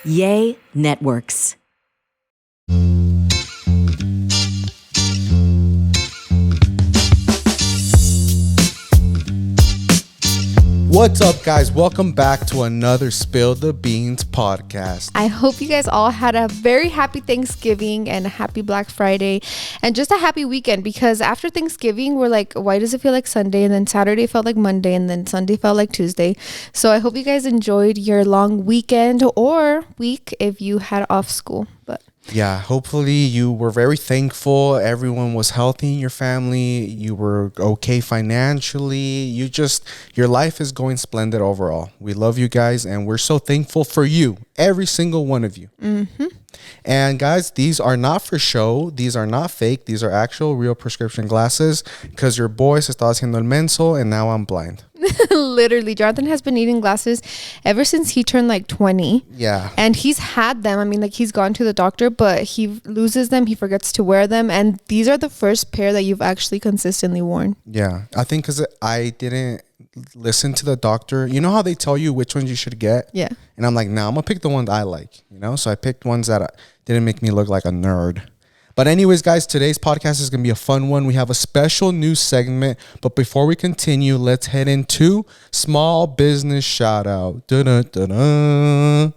Yay Networks. What's up, guys? Welcome back to another Spill the Beans podcast. I hope you guys all had a very happy Thanksgiving and a happy Black Friday and just a happy weekend, because after Thanksgiving, we're like, why does it feel like Sunday? And then Saturday felt like Monday, and then Sunday felt like Tuesday. So I hope you guys enjoyed your long weekend or week if you had off school. But yeah, hopefully you were very thankful. Everyone was healthy in your family. You were okay financially. Your life is going splendid overall. We love you guys, and we're so thankful for you, every single one of you. Mm-hmm. And guys, these are not for show. These are not fake. These are actual real prescription glasses, because your boy se está haciendo el menso and now I'm blind. literally, Jonathan has been needing glasses ever since he turned like 20. Yeah. And he's had them. I mean, like, he's gone to the doctor, but he loses them. He forgets to wear them. And these are the first pair that you've actually consistently worn. Yeah. I think because I didn't listen to the doctor. You know how they tell you which ones you should get? Yeah. And I'm like, nah, I'm going to pick the ones I like, So I picked ones that didn't make me look like a nerd. But anyways, guys, today's podcast is going to be a fun one. We have a special news segment. But before we continue, let's head into small business shout out. Dun-dun-dun-dun.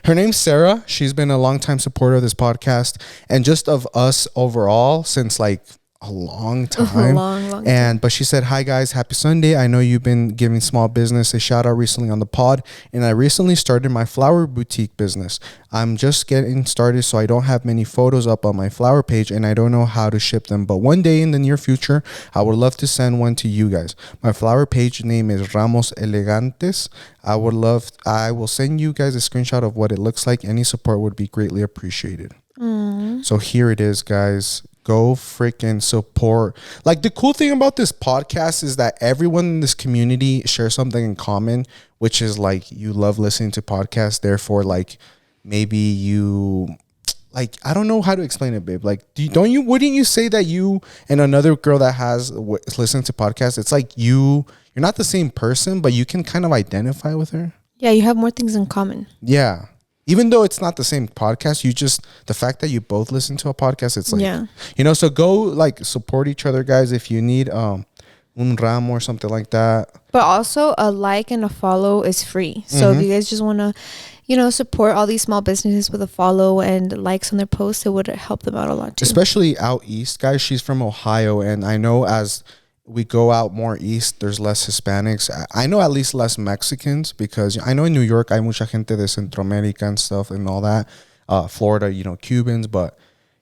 Her name's Sarah. She's been a longtime supporter of this podcast and just of us overall since like a long time. long time. But she said, hi guys, happy Sunday. I know you've been giving small business a shout out recently on the pod, and I recently started my flower boutique business. I'm just getting started, so I don't have many photos up on my flower page, and I don't know how to ship them, but one day in the near future I would love to send one to you guys. My flower page name is Ramos Elegantes. I will send you guys a screenshot of what it looks like. Any support would be greatly appreciated. So here it is, guys. Go freaking support. Like, the cool thing about this podcast is that everyone in this community shares something in common, which is like you love listening to podcasts. Therefore, like, maybe you, like, I don't know how to explain it, babe. Like, wouldn't you say that you and another girl that has listened to podcasts, it's like you're not the same person, but you can kind of identify with her? Yeah, you have more things in common. Yeah. Even though it's not the same podcast, the fact that you both listen to a podcast, it's like, yeah. So go like support each other, guys. If you need un ramo or something like that. But also a like and a follow is free. So if you guys just want to, support all these small businesses with a follow and likes on their posts, it would help them out a lot too. Especially out east, guys. She's from Ohio, and I know as we go out more east, there's less Hispanics. I know at least less Mexicans, because I know in New York hay mucha gente de Centroamérica and stuff and all that. Florida, Cubans, but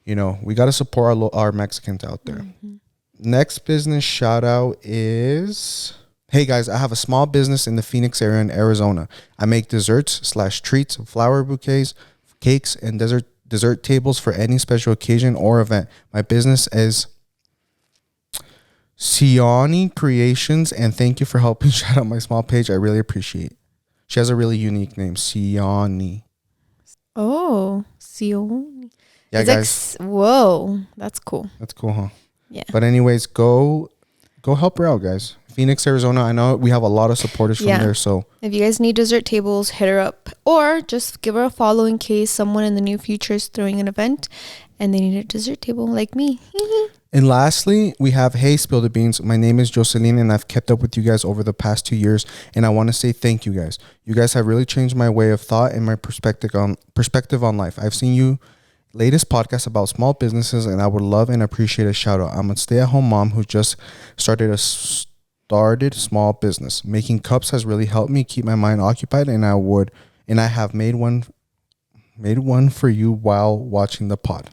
we got to support our Mexicans out there. Mm-hmm. Next business shout out is, hey guys, I have a small business in the Phoenix area in Arizona. I make desserts/treats, flower bouquets, cakes, and dessert tables for any special occasion or event. My business is Siani Creations, and thank you for helping shout out my small page. I really appreciate it. She has a really unique name, Siani. Oh, Siani. Yeah, it's guys. Like, whoa, that's cool. That's cool, huh? Yeah. But anyways, go help her out, guys. Phoenix, Arizona. I know we have a lot of supporters from there. So if you guys need dessert tables, hit her up, or just give her a follow in case someone in the near future is throwing an event and they need a dessert table like me. And lastly, we have, hey, Spill the Beans. My name is Jocelyn, and I've kept up with you guys over the past 2 years, and I want to say thank you guys. You guys have really changed my way of thought and my perspective on life. I've seen you latest podcast about small businesses, and I would love and appreciate a shout out. I'm a stay-at-home mom who just started a small business. Making cups has really helped me keep my mind occupied, and I have made one for you while watching the pod.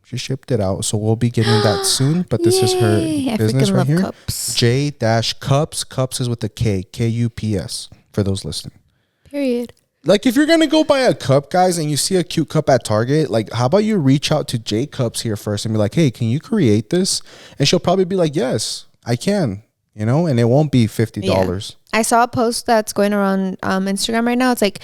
She shipped it out, so we'll be getting that soon. But this is her business right here. Cups. J-Cups. Cups is with a K. K-U-P-S for those listening. Period. Like, if you're gonna go buy a cup, guys, and you see a cute cup at Target, like, how about you reach out to J Cups here first and be like, hey, can you create this? And she'll probably be like, yes, I can. And it won't be $50. Yeah. I saw a post that's going around Instagram right now. It's like,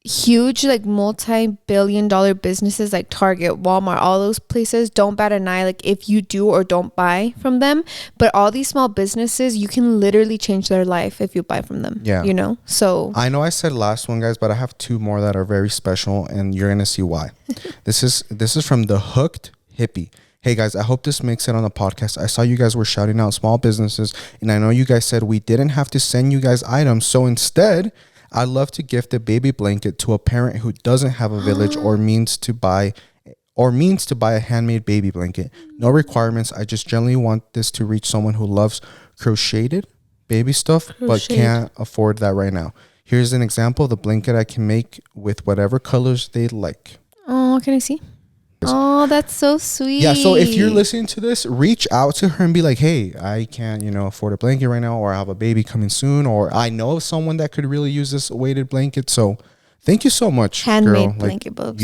huge like multi-billion-dollar businesses like Target, Walmart, all those places don't bat an eye like if you do or don't buy from them. But all these small businesses, you can literally change their life if you buy from them. Yeah. You know? So I know I said last one, guys, but I have two more that are very special, and you're gonna see why. This is from the Hooked Hippie. Hey guys, I hope this makes it on the podcast. I saw you guys were shouting out small businesses, and I know you guys said we didn't have to send you guys items. So instead, I'd love to gift a baby blanket to a parent who doesn't have a village or means to buy a handmade baby blanket. No requirements. I just generally want this to reach someone who loves crocheted baby stuff but can't afford that right now. Here's an example of the blanket I can make with whatever colors they like. Oh, can I see? Oh, that's so sweet. Yeah, so if you're listening to this, reach out to her and be like, hey, I can't, afford a blanket right now, or I have a baby coming soon, or I know of someone that could really use this weighted blanket. So thank you so much, handmade girl. blanket books.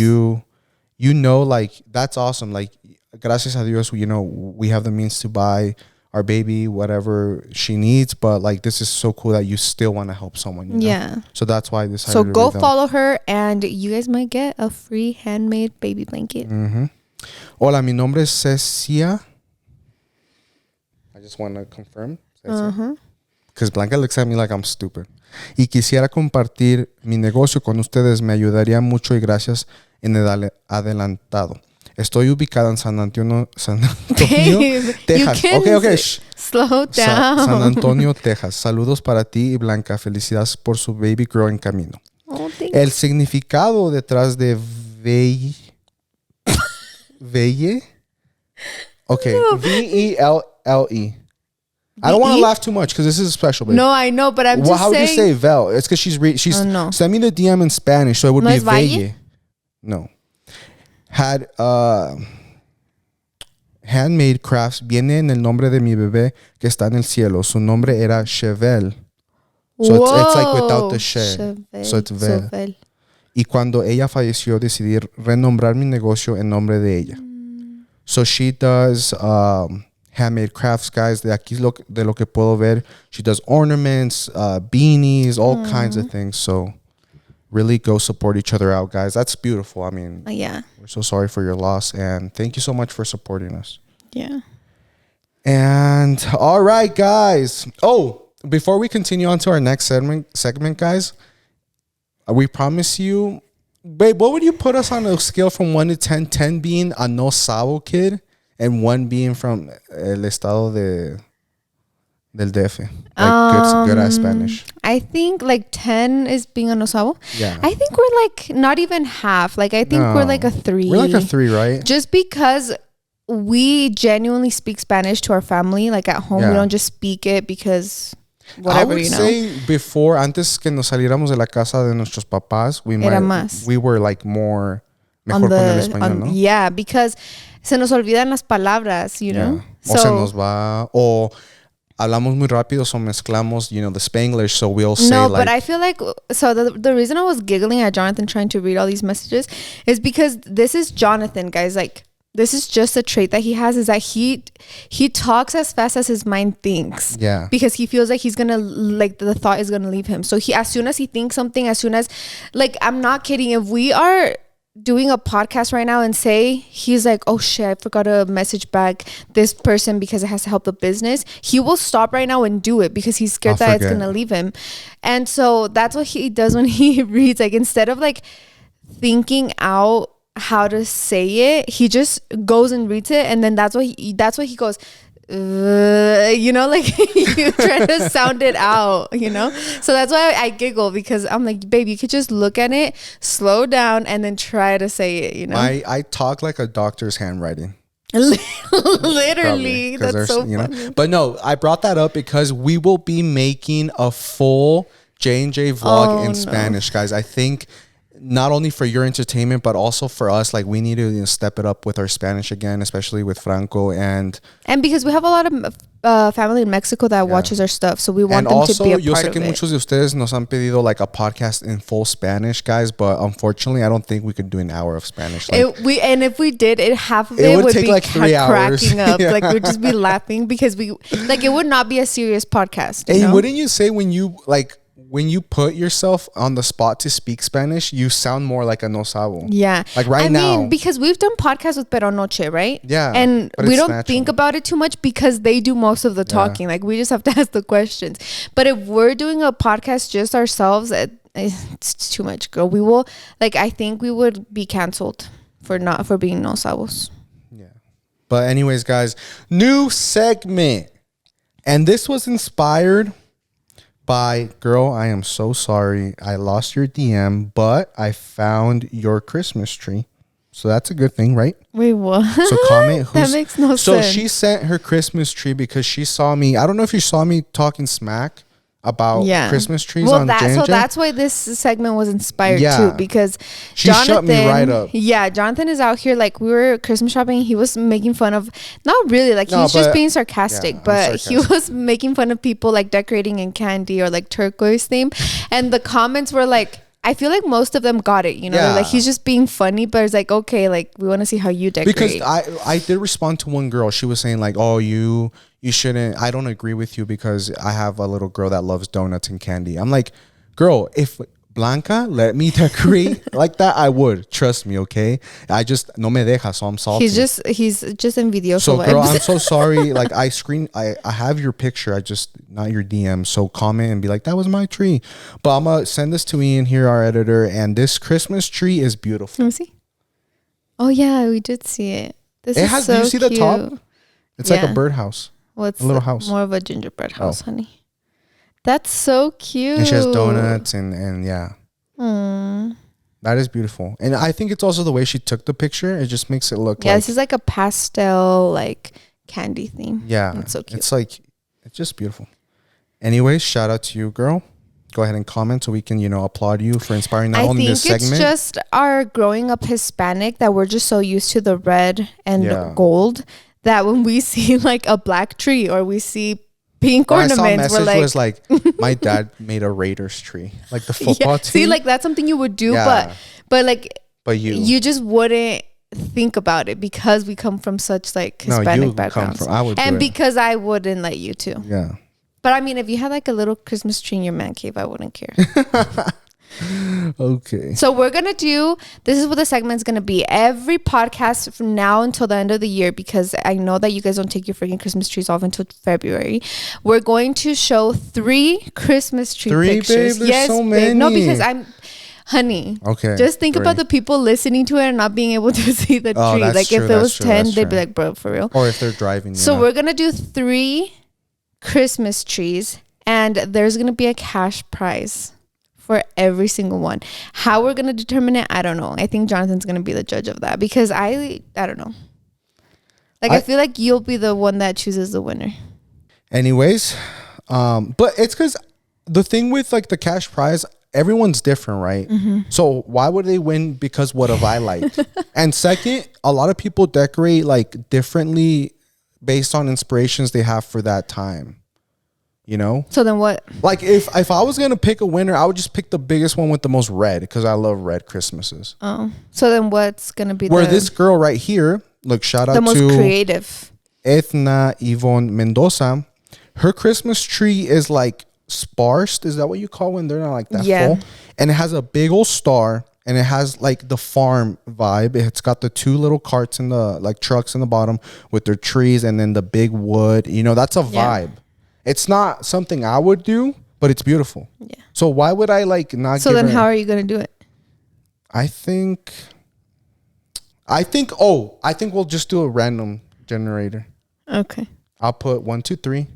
Like, that's awesome. Like, gracias a Dios, we have the means to buy our baby whatever she needs, but like, this is so cool that you still want to help someone. Yeah. So that's why I decided So to go read them. follow her, and you guys might get a free handmade baby blanket. Mm-hmm. Hola, mi nombre es Cecia. I just want to confirm. Because Blanca looks at me like I'm stupid. Y quisiera compartir mi negocio con ustedes. Me ayudaría mucho y gracias en el adelantado. Estoy ubicada en San Antonio, Babe, Texas. you can Okay. Shh. Slow down. San Antonio, Texas. Saludos para ti y Blanca. Felicidades por su baby girl en camino. Oh, El significado detrás de Velle. Okay. Velle. I don't want to laugh too much because this is special, babe. No, I know, but I'm just saying. How would you say Vel? It's because she's no. send me the DM in Spanish, so it would No be es Valle? Velle. No. Had handmade crafts. Viene en el nombre de mi bebé que está en el cielo. Su nombre era Chevel. So it's like without the she. So it's Vel. Y cuando ella falleció, decidí renombrar mi negocio en nombre de ella. So she does handmade crafts, guys. De aquí de lo que puedo ver, she does ornaments, beanies, all kinds of things. So really go support each other out, guys. That's beautiful. I mean, Yeah. we're so sorry for your loss, and thank you so much for supporting us. Yeah. And all right, guys. Oh, before we continue on to our next segment, guys, we promise you, babe, what would you put us on a scale from 1 to 10? 10 being a no sabo kid, and 1 being from el estado del DF. Like good ass Spanish. I think like 10 is being a no sabo. Yeah. I think we're like not even half. Like I think we're like a 3. We're like a 3, right? Just because we genuinely speak Spanish to our family. Like at home, we don't just speak it because whatever, I would say before, antes que nos saliéramos de la casa de nuestros papás, we were like more mejor con el español, ¿no? Yeah, because se nos olvidan las palabras, you know? O se nos va, o hablamos muy rápido, so mezclamos, the Spanglish, so we'll say no, like... but I feel like, so the reason I was giggling at Jonathan trying to read all these messages is because this is Jonathan, guys. Like, this is just a trait that he has, is that he talks as fast as his mind thinks. Yeah. Because he feels like he's gonna, like, the thought is gonna leave him. So as soon as he thinks something, as soon as, like, I'm not kidding, if we are doing a podcast right now and say he's like, oh shit, I forgot to message back this person because it has to help the business, he will stop right now and do it because he's scared that it's gonna leave him. And so that's what he does when he reads. Like, instead of like thinking out how to say it, he just goes and reads it, and then that's what he goes, like you try to sound it out, so that's why I giggle, because I'm like, babe, you could just look at it, slow down, and then try to say it. I talk like a doctor's handwriting. Literally. That's so funny. But no, I brought that up because we will be making a full J&J vlog in Spanish, guys. I think not only for your entertainment, but also for us, like, we need to step it up with our Spanish again, especially with Franco, and because we have a lot of family in Mexico that watches our stuff, so we want them to be a part of it. And also, yo sé que muchos de ustedes nos han pedido like a podcast in full Spanish, guys, but unfortunately, I don't think we could do an hour of Spanish. Like, if we did, half of it would take be like 3 hours. Cracking up. Like, we'd just be laughing because it would not be a serious podcast. And wouldn't you say when you like when you put yourself on the spot to speak Spanish, you sound more like a no sabo. Yeah. Like right now. I mean, because we've done podcasts with Pero Noche, right? Yeah. And but we it's don't natural. think about it too much because they do most of the talking. Like we just have to ask the questions. But if we're doing a podcast just ourselves, it's too much, girl. We will, like, I think we would be canceled for being no sabos. Yeah. But anyways, guys, new segment. And this was inspired by, girl, I am so sorry. I lost your DM, but I found your Christmas tree. So that's a good thing, right? Wait, what? So comment that makes no sense. So she sent her Christmas tree because she saw me. I don't know if you saw me talking smack about Christmas trees on Jan. So that's why this segment was inspired too, because she Jonathan shut me right up. Yeah, Jonathan is out here, like, we were Christmas shopping. He was making fun of, not really, like, he's just being sarcastic, but he was making fun of people like decorating in candy or like turquoise theme, and the comments were like, I feel like most of them got it, you know. They're like, he's just being funny, but it's like, okay, like, we want to see how you decorate. Because I did respond to one girl. She was saying like, oh, you shouldn't. I don't agree with you because I have a little girl that loves donuts and candy. I'm like, girl, if Blanca let me decorate like that, I would. Trust me, okay? I just no me deja, so I'm salty. He's just envidioso. So girl, I'm so sorry. Like I have your picture. I just not your DM. So comment and be like, that was my tree. But I'm gonna send this to Ian here, our editor, and this Christmas tree is beautiful. Let me see. Oh yeah, we did see it. This It is has. so Do you see cute. the top? It's like a birdhouse. Well, it's a little house. More of a gingerbread house, honey. That's so cute. And she has donuts and yeah. Mm. That is beautiful. And I think it's also the way she took the picture. It just makes it look like. This is like a pastel, like, candy theme. Yeah. It's so cute. It's like, it's just beautiful. Anyways, shout out to you, girl. Go ahead and comment so we can, applaud you for inspiring not only this segment. I think it's just our growing up Hispanic that we're just so used to the red and gold that when we see like a black tree or we see pink ornaments, we're like, was like, my dad made a Raiders tree, like the football team. See, like that's something you would do, but you just wouldn't think about it because we come from such like Hispanic backgrounds. Because I wouldn't let you to. Yeah. But I mean, if you had like a little Christmas tree in your man cave, I wouldn't care. Okay. So this is what the segment's going to be. Every podcast from now until the end of the year, because I know that you guys don't take your freaking Christmas trees off until February. We're going to show 3 Christmas tree pictures. Babe, there's so many. No, because honey. Okay. Just think about the people listening to it and not being able to see the tree. Like if it was 10, they'd be like, bro, for real. Or if they're driving. So we're going to do 3 Christmas trees and there's going to be a cash prize for every single one. How we're going to determine it, I don't know. I think Jonathan's going to be the judge of that because I don't know. Like I feel like you'll be the one that chooses the winner. Anyways, but it's because the thing with like the cash prize, everyone's different, right? Mm-hmm. So why would they win because what have I liked? And second, a lot of people decorate like differently based on inspirations they have for that time. So then what? Like if I was gonna pick a winner, I would just pick the biggest one with the most red because I love red Christmases. Oh, so then what's gonna be this girl right here? Look, shout out to the most creative, Edna Yvonne Mendoza. Her Christmas tree is like sparse. Is that what you call when they're not like that full? And it has a big old star, and it has like the farm vibe. It's got the 2 little carts in the like trucks in the bottom with their trees, and then the big wood. That's a vibe. It's not something I would do, but it's beautiful. Yeah. So why would I like not? So then, how are you gonna do it? I think we'll just do a random generator. Okay. I'll put 1, 2, 3.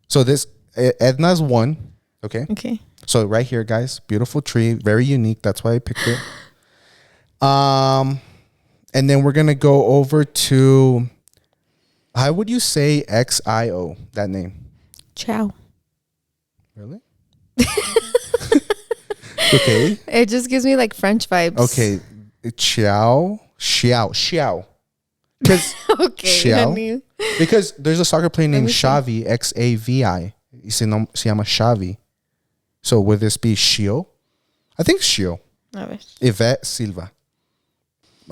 So this Edna's 1. Okay. Okay. So right here, guys, beautiful tree, very unique. That's why I picked it. And then we're gonna go over to. How would you say XIO? That name. Ciao. Really? Okay. It just gives me like French vibes. Okay. Xiao. Because okay, honey. Because there's a soccer player named Xavi, Xavi. Se llama Xavi. So would this be Shio? I think Shio. Yvette Silva.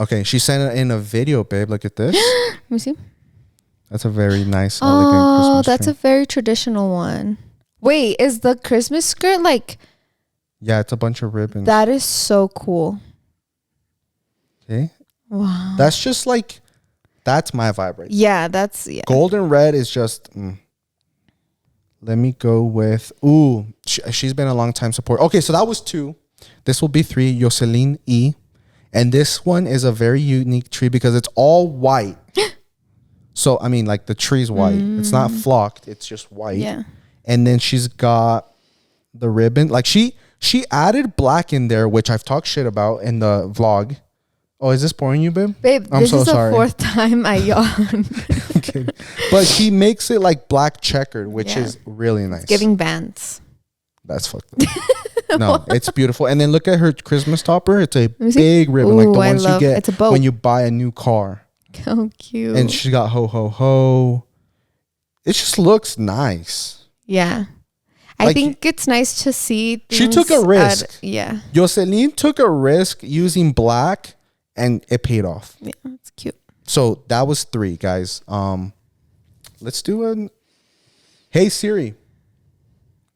Okay, she sent it in a video, babe. Look at this. Let me see. That's a very nice, elegant Christmas that's tree. a very traditional one. Wait, is the Christmas skirt like Yeah, it's a bunch of ribbons. That is so cool. Okay. Wow. That's just like, that's my vibe right Yeah, that's, yeah. Gold and red is just, Let me go with, she's been a long time support. Okay, so that was 2. This will be 3, Jocelyn E. And this one is a very unique tree because it's all white. So, I mean, like the tree's white. It's not flocked. It's just white. Yeah. And then she's got the ribbon. Like she added black in there, which I've talked shit about in the vlog. Oh, is this boring you, babe? Babe, I'm this so is the sorry. 4th time I yawned. Okay. But she makes it like black checkered, which Yeah. is really nice. Giving bands. That's fucked up. No, it's beautiful. And then look at her Christmas topper. It's a me see. big ribbon, like the Ooh, I ones you love- get it's a boat. when you buy a new car. How cute. And she got ho ho ho. It just looks nice. Yeah. I Like, think it's nice to see she things took a risk. yeah. Jocelyn took a risk using black, and it paid off. Yeah, that's cute. So that was 3, guys. Let's do a. Hey Siri,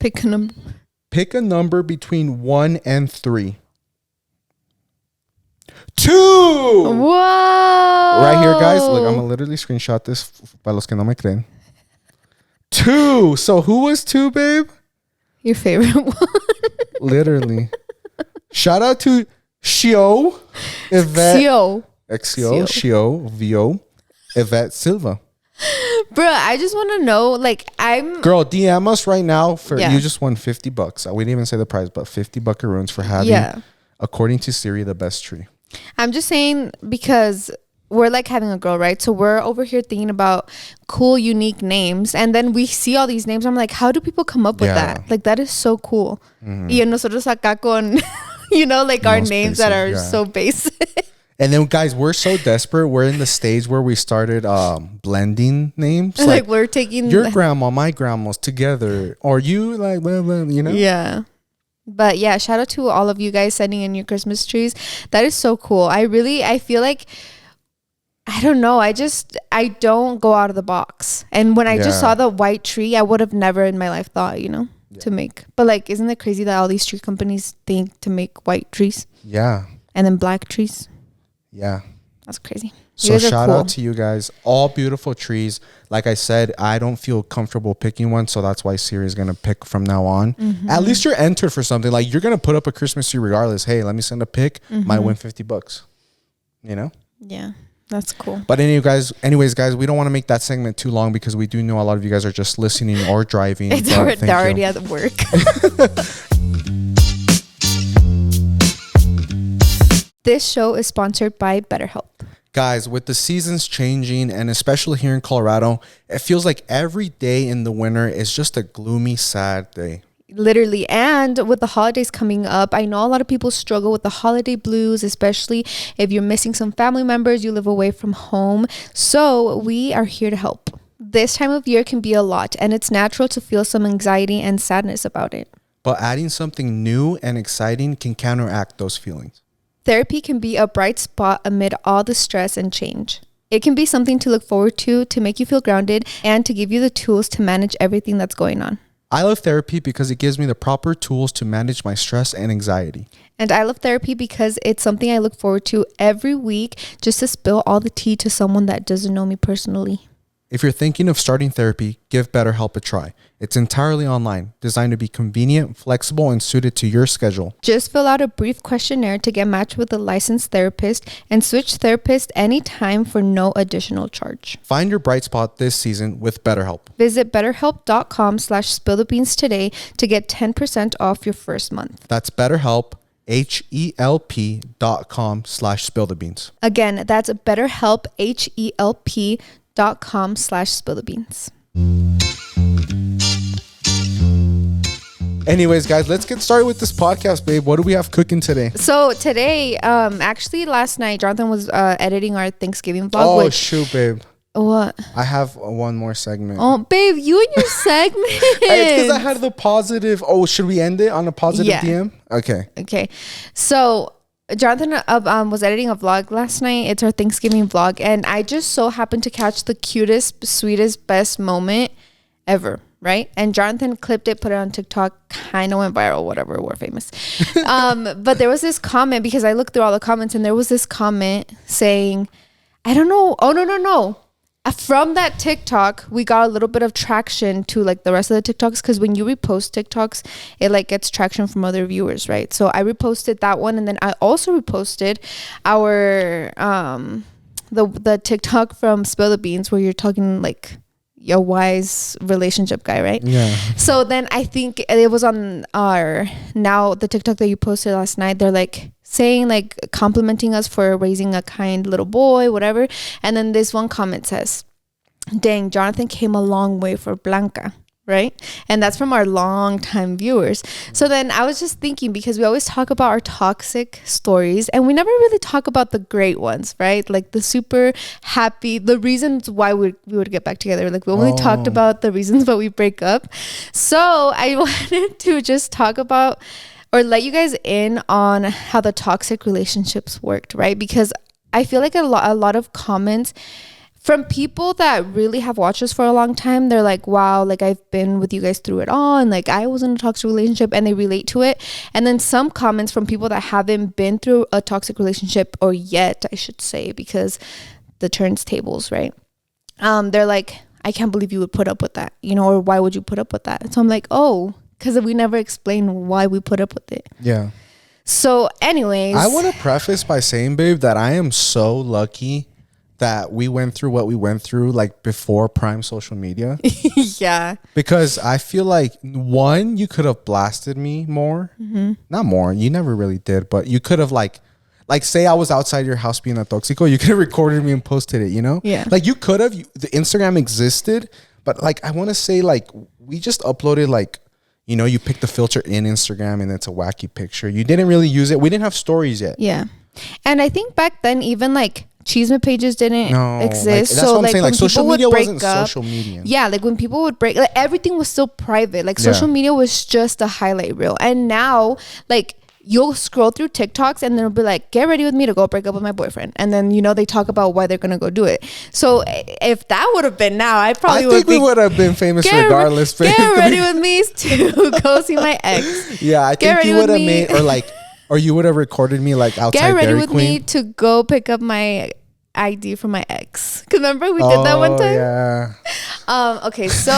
Pick a number. pick a number between 1 and 3. 2. Whoa. Right here, guys. Look, I'm gonna literally screenshot this para los que no me creen. 2. So who was 2, babe? Your favorite one. Literally. Shout out to Shio, Yvette, Xio. Xio, Shio, Vio, Yvette Silva. Bro, I just want to know, like, I'm... Girl, DM us right now for Yeah. you just won $50. We didn't even say the price, but 50 buckaroons for having, Yeah. according to Siri, the best tree. I'm just saying because we're like having a girl, right? So we're over here thinking about cool, unique names. And then we see all these names. I'm like, how do people come up with Yeah. that? Like, that is so cool. Y nosotros acá con, like our Most names that basic, are yeah. so basic. And then, guys, we're so desperate. We're in the stage where we started blending names. like we're taking... your grandma, my grandma's together. Or you, like, blah, blah, you know? Yeah. But yeah, shout out to all of you guys sending in your Christmas trees. That is so cool. I feel like, I don't know. I don't go out of the box. And when I just Yeah. saw the white tree, I would have never in my life thought, to make. But like, isn't it crazy that all these tree companies think to make white trees Yeah. and then black trees? Yeah. That's crazy. So You guys are shout cool. out to you guys. All beautiful trees. Like I said, I don't feel comfortable picking one, so that's why Siri is gonna pick from now on. Mm-hmm. At least you're entered for something. Like you're gonna put up a Christmas tree regardless. Hey, let me send a pic. Mm-hmm. Might win $50. You know. Yeah, that's cool. But anyways, guys, we don't want to make that segment too long because we do know a lot of you guys are just listening or driving. It's but already, thank they're you. already at work. This show is sponsored by BetterHelp. Guys, with the seasons changing and especially here in Colorado, it feels like every day in the winter is just a gloomy, sad day. Literally. And with the holidays coming up, I know a lot of people struggle with the holiday blues, especially if you're missing some family members, you live away from home. So we are here to help. This time of year can be a lot, and it's natural to feel some anxiety and sadness about it. But adding something new and exciting can counteract those feelings. Therapy can be a bright spot amid all the stress and change. It can be something to look forward to make you feel grounded, and to give you the tools to manage everything that's going on. I love therapy because it gives me the proper tools to manage my stress and anxiety. And I love therapy because it's something I look forward to every week, just to spill all the tea to someone that doesn't know me personally. If you're thinking of starting therapy, give BetterHelp a try. It's entirely online, designed to be convenient, flexible, and suited to your schedule. Just fill out a brief questionnaire to get matched with a licensed therapist, and switch therapist anytime for no additional charge. Find your bright spot this season with BetterHelp. Visit betterhelp.com/spillthebeans today to get 10% off your first month. That's BetterHelp, HELP.com/spillthebeans. Again, that's betterhelp, HELP.com/spillthebeans. Anyways, guys, let's get started with this podcast, babe. What do we have cooking today? So today, actually last night, Jonathan was editing our Thanksgiving vlog. Oh, which, shoot, babe. what? I have one more segment. Oh, babe, you and your segment. It's because I had the positive. Oh, should we end it on a positive Yeah. DM? Okay. Okay, so Jonathan was editing a vlog last night. It's our Thanksgiving vlog, and I just so happened to catch the cutest, sweetest, best moment ever. right? And Jonathan clipped it, put it on TikTok, kind of went viral, whatever, we're famous. But there was this comment, because I looked through all the comments, and there was this comment saying, I don't know. Oh, no. From that TikTok, we got a little bit of traction to like the rest of the TikToks, because when you repost TikToks, it like gets traction from other viewers, right? So I reposted that one, and then I also reposted our the TikTok from Spill the Beans, where you're talking like a wise relationship guy, right? Yeah. So then I think it was on the TikTok that you posted last night. They're like saying, like, complimenting us for raising a kind little boy, whatever. And then this one comment says, dang, Jonathan came a long way for Blanca, right? And that's from our longtime viewers. So then I was just thinking, because we always talk about our toxic stories, and we never really talk about the great ones, right? Like the super happy, the reasons why we would get back together. Like we only talked about the reasons why we break up. So I wanted to just talk about, or let you guys in on how the toxic relationships worked, right? Because I feel like a lot of comments from people that really have watched us for a long time, they're like, wow, like I've been with you guys through it all, and like I was in a toxic relationship, and they relate to it. And then some comments from people that haven't been through a toxic relationship, or yet, I should say, because the turntables, right? They're like, I can't believe you would put up with that, or why would you put up with that? So I'm like, oh, because we never explain why we put up with it. Yeah. So anyways, I want to preface by saying, babe, that I am so lucky that we went through what we went through, like before prime social media. yeah, Because I feel like, one, you could have blasted me more. Not more, you never really did, but you could have like say I was outside your house being a toxico, you could have recorded me and posted it, Yeah. Like you could have, the Instagram existed, but like I want to say, like, we just uploaded, like, you pick the filter in Instagram and it's a wacky picture. You didn't really use it. We didn't have stories yet. Yeah. And I think back then, even like chisme pages didn't exist. Like, that's so what I'm like saying. when Like social people media would break wasn't up, social media. yeah, like when people would break, like everything was still private. Like social media was just a highlight reel. And now, like, you'll scroll through TikToks and they'll be like, get ready with me to go break up with my boyfriend. And then, they talk about why they're going to go do it. So if that would have been now, I think we would have been famous regardless. Get ready with me to go see my ex. Yeah, I think you would have made, or you would have recorded me like outside Dairy Queen. Get ready with me to go pick up my ID from my ex. Cause remember we did that one time? Yeah. Okay, so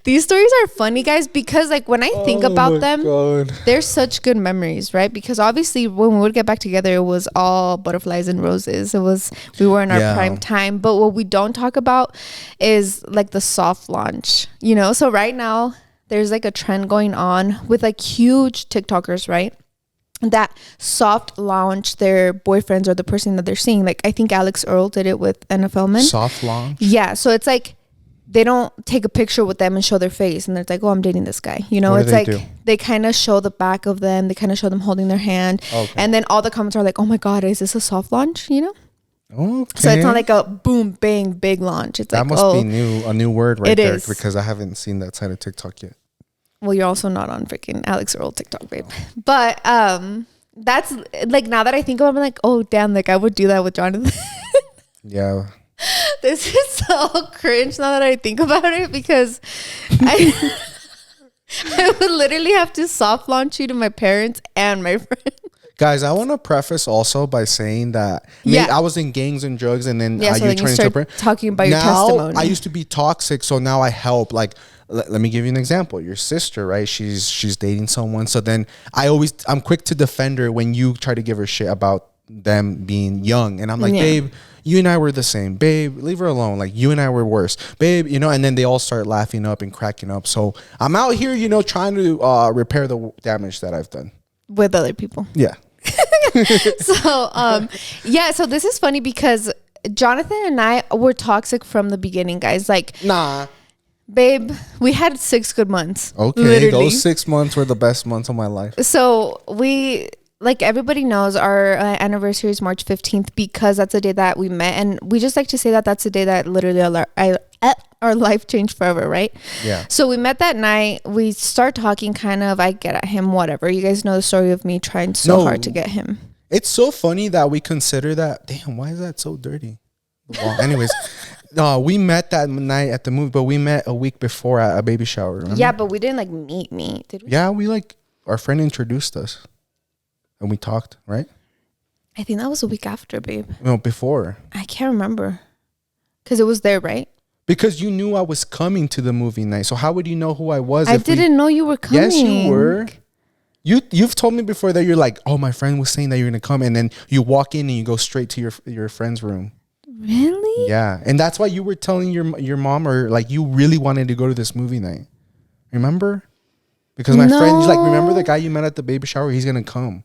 these stories are funny, guys, because like when I think about them, they're such good memories, right? Because obviously when we would get back together, it was all butterflies and roses. We were in our prime time. But what we don't talk about is like the soft launch, So right now there's like a trend going on with like huge TikTokers, right? That soft launch their boyfriends or the person that they're seeing. Like I think Alex Earl did it with NFL Men. Soft launch? Yeah. So it's like they don't take a picture with them and show their face and it's like, oh, I'm dating this guy. It's like they kind of show the back of them. They kind of show them holding their hand. Okay. And then all the comments are like, oh my God, is this a soft launch? Okay. So it's not like a boom, bang, big launch. It's that like, must be a new word right there, is. Because I haven't seen that side of TikTok yet. Well, you're also not on freaking Alex Earl TikTok, babe. But that's like, now that I think about it, I'm like, oh damn, like I would do that with Jonathan. Yeah. This is so cringe now that I think about it, because I would literally have to soft launch you to my parents and my friends. Guys, I want to preface also by saying that I was in gangs and drugs, and then so you turned into talking about your testimony. I used to be toxic, so now I help. Like, let me give you an example. Your sister, right? She's dating someone, so then I'm quick to defend her when you try to give her shit about them being young, and I'm like, babe, you and I were the same. Babe, leave her alone. Like, you and I were worse. Babe, and then they all start laughing up and cracking up. So I'm out here, trying to repair the damage that I've done with other people. Yeah. So this is funny because Jonathan and I were toxic from the beginning, guys. Like, nah, babe, we had 6 good months. Okay, literally. Those 6 months were the best months of my life. So like everybody knows, our anniversary is March 15th because that's the day that we met, and we just like to say that that's the day that literally our life changed forever, right? Yeah. So we met that night. We start talking, kind of. I get at him, whatever. You guys know the story of me trying so hard to get him. It's so funny that we consider that. Damn, why is that so dirty? Well, anyways, No, we met that night at the movie, but we met a week before at a baby shower. Remember? Yeah, but we didn't like meet, did we? Yeah, we like our friend introduced us, and we talked. Right? I think that was a week after, babe. No, before. I can't remember, because it was there, right? Because you knew I was coming to the movie night. So how would you know who I was? I didn't know you were coming. Yes, you were. You've told me before that you're like, oh, my friend was saying that you're gonna come, and then you walk in and you go straight to your friend's room. Really? Yeah, and that's why you were telling your mom, or like you really wanted to go to this movie night. Remember? Because my friend, like, remember the guy you met at the baby shower? He's gonna come.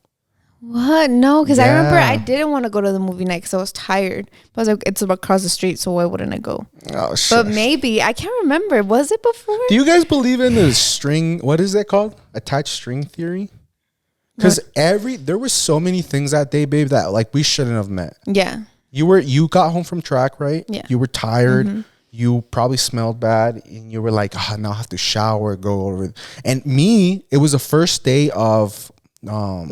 What? No, because I remember I didn't want to go to the movie night because I was tired. But I was like, it's across the street, so why wouldn't I go? Oh, shit. But maybe. I can't remember. Was it before? Do you guys believe in the string? What is that called? Attached string theory? Because there were so many things that day, babe, that like we shouldn't have met. Yeah. You got home from track, right? Yeah. You were tired. Mm-hmm. You probably smelled bad, and you were like, now I have to shower, go over. And me, it was the first day of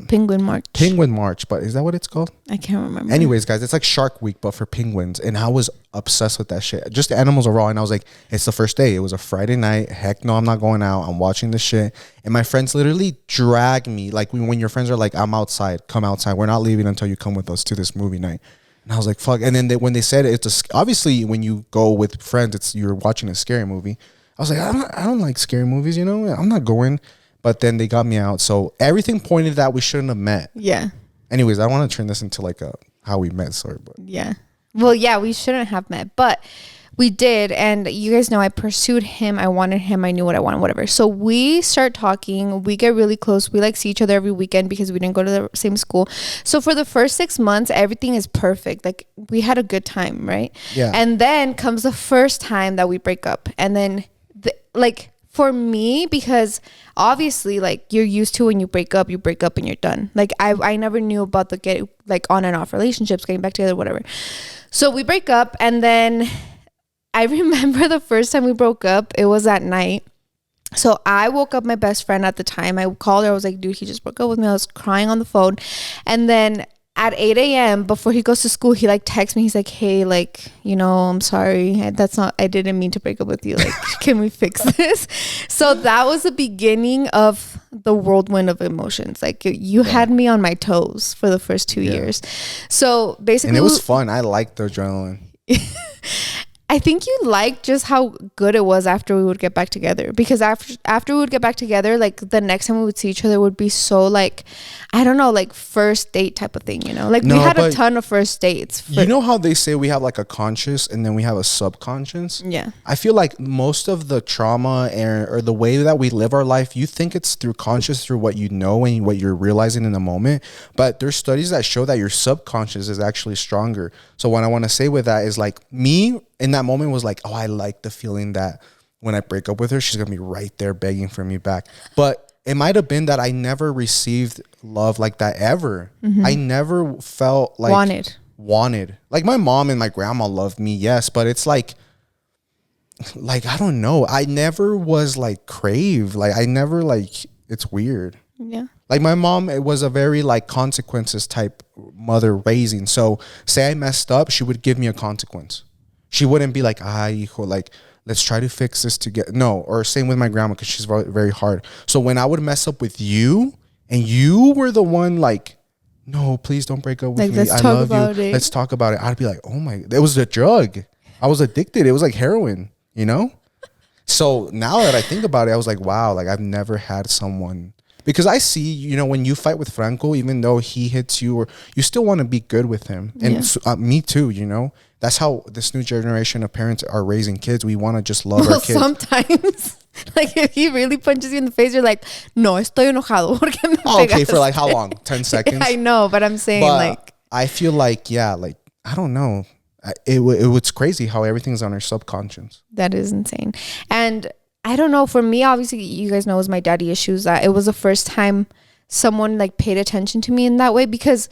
Penguin March, but is that what it's called? I can't remember. Anyways, guys, it's like Shark Week but for penguins, and I was obsessed with that shit. Just the animals overall, and I was like, it's the first day. It was a Friday night. Heck no, I'm not going out. I'm watching this shit. And my friends literally drag me, like when your friends are like, I'm outside, come outside, we're not leaving until you come with us to this movie night. And I was like, fuck. And then when they said obviously when you go with friends, you're watching a scary movie. I was like, I don't like scary movies, you know, I'm not going. But then they got me out. So everything pointed that we shouldn't have met. Yeah. Anyways, I want to turn this into like a how we met story. But yeah. Well, yeah, we shouldn't have met. But we did. And you guys know I pursued him. I wanted him. I knew what I wanted, whatever. So we start talking. We get really close. We like see each other every weekend because we didn't go to the same school. So for the first 6 months, everything is perfect. Like we had a good time, right? Yeah. And then comes the first time that we break up. And then for me, because obviously like you're used to when you break up and you're done. Like I never knew about the get like on and off relationships, getting back together, whatever. So we break up, and then I remember the first time we broke up, it was at night. So I woke up my best friend at the time. I called her. I was like, dude, he just broke up with me. I was crying on the phone. And then at 8 a.m. before he goes to school, he like texts me. He's like, hey, like, you know, I'm sorry. I didn't mean to break up with you. Like, can we fix this? So that was the beginning of the whirlwind of emotions. Like you had me on my toes for the first 2 years. So basically. And it was fun. I liked the adrenaline. I think you liked just how good it was after we would get back together, because after we would get back together, like the next time we would see each other would be so like, I don't know, like first date type of thing, you know, like we had a ton of first dates. You know how they say we have like a conscious and then we have a subconscious? Yeah. I feel like most of the trauma or the way that we live our life, you think it's through conscious, through what you know and what you're realizing in the moment. But there's studies that show that your subconscious is actually stronger. So what I want to say with that is like me in that moment was like, oh, I like the feeling that when I break up with her, she's going to be right there begging for me back. But it might have been that I never received love like that ever. Mm-hmm. I never felt like wanted. Like my mom and my grandma loved me, yes, but it's like I don't know. I never was like crave. Like I never like, it's weird. Yeah. Like my mom, it was a very like consequences type mother raising. So say I messed up, she would give me a consequence. She wouldn't be like, hijo, like, let's try to fix this together. No, or same with my grandma, because she's very, very hard. So when I would mess up with you and you were the one like, no, please don't break up with me. I love you. Let's talk about it. I'd be like, oh my, it was a drug. I was addicted. It was like heroin, you know? So now that I think about it, I was like, wow, like I've never had someone. Because I see, you know, when you fight with Franco, even though he hits you, or you still want to be good with him. And me too, you know. That's how this new generation of parents are raising kids. We want to just love our kids. Sometimes, like if he really punches you in the face, you're like, no, estoy enojado. Okay, for like how long? 10 seconds? I know, but I'm saying but like. I feel like, yeah, like, I don't know. It was crazy how everything's on our subconscious. That is insane. And I don't know, for me, obviously, you guys know it was my daddy issues, that it was the first time someone like paid attention to me in that way, because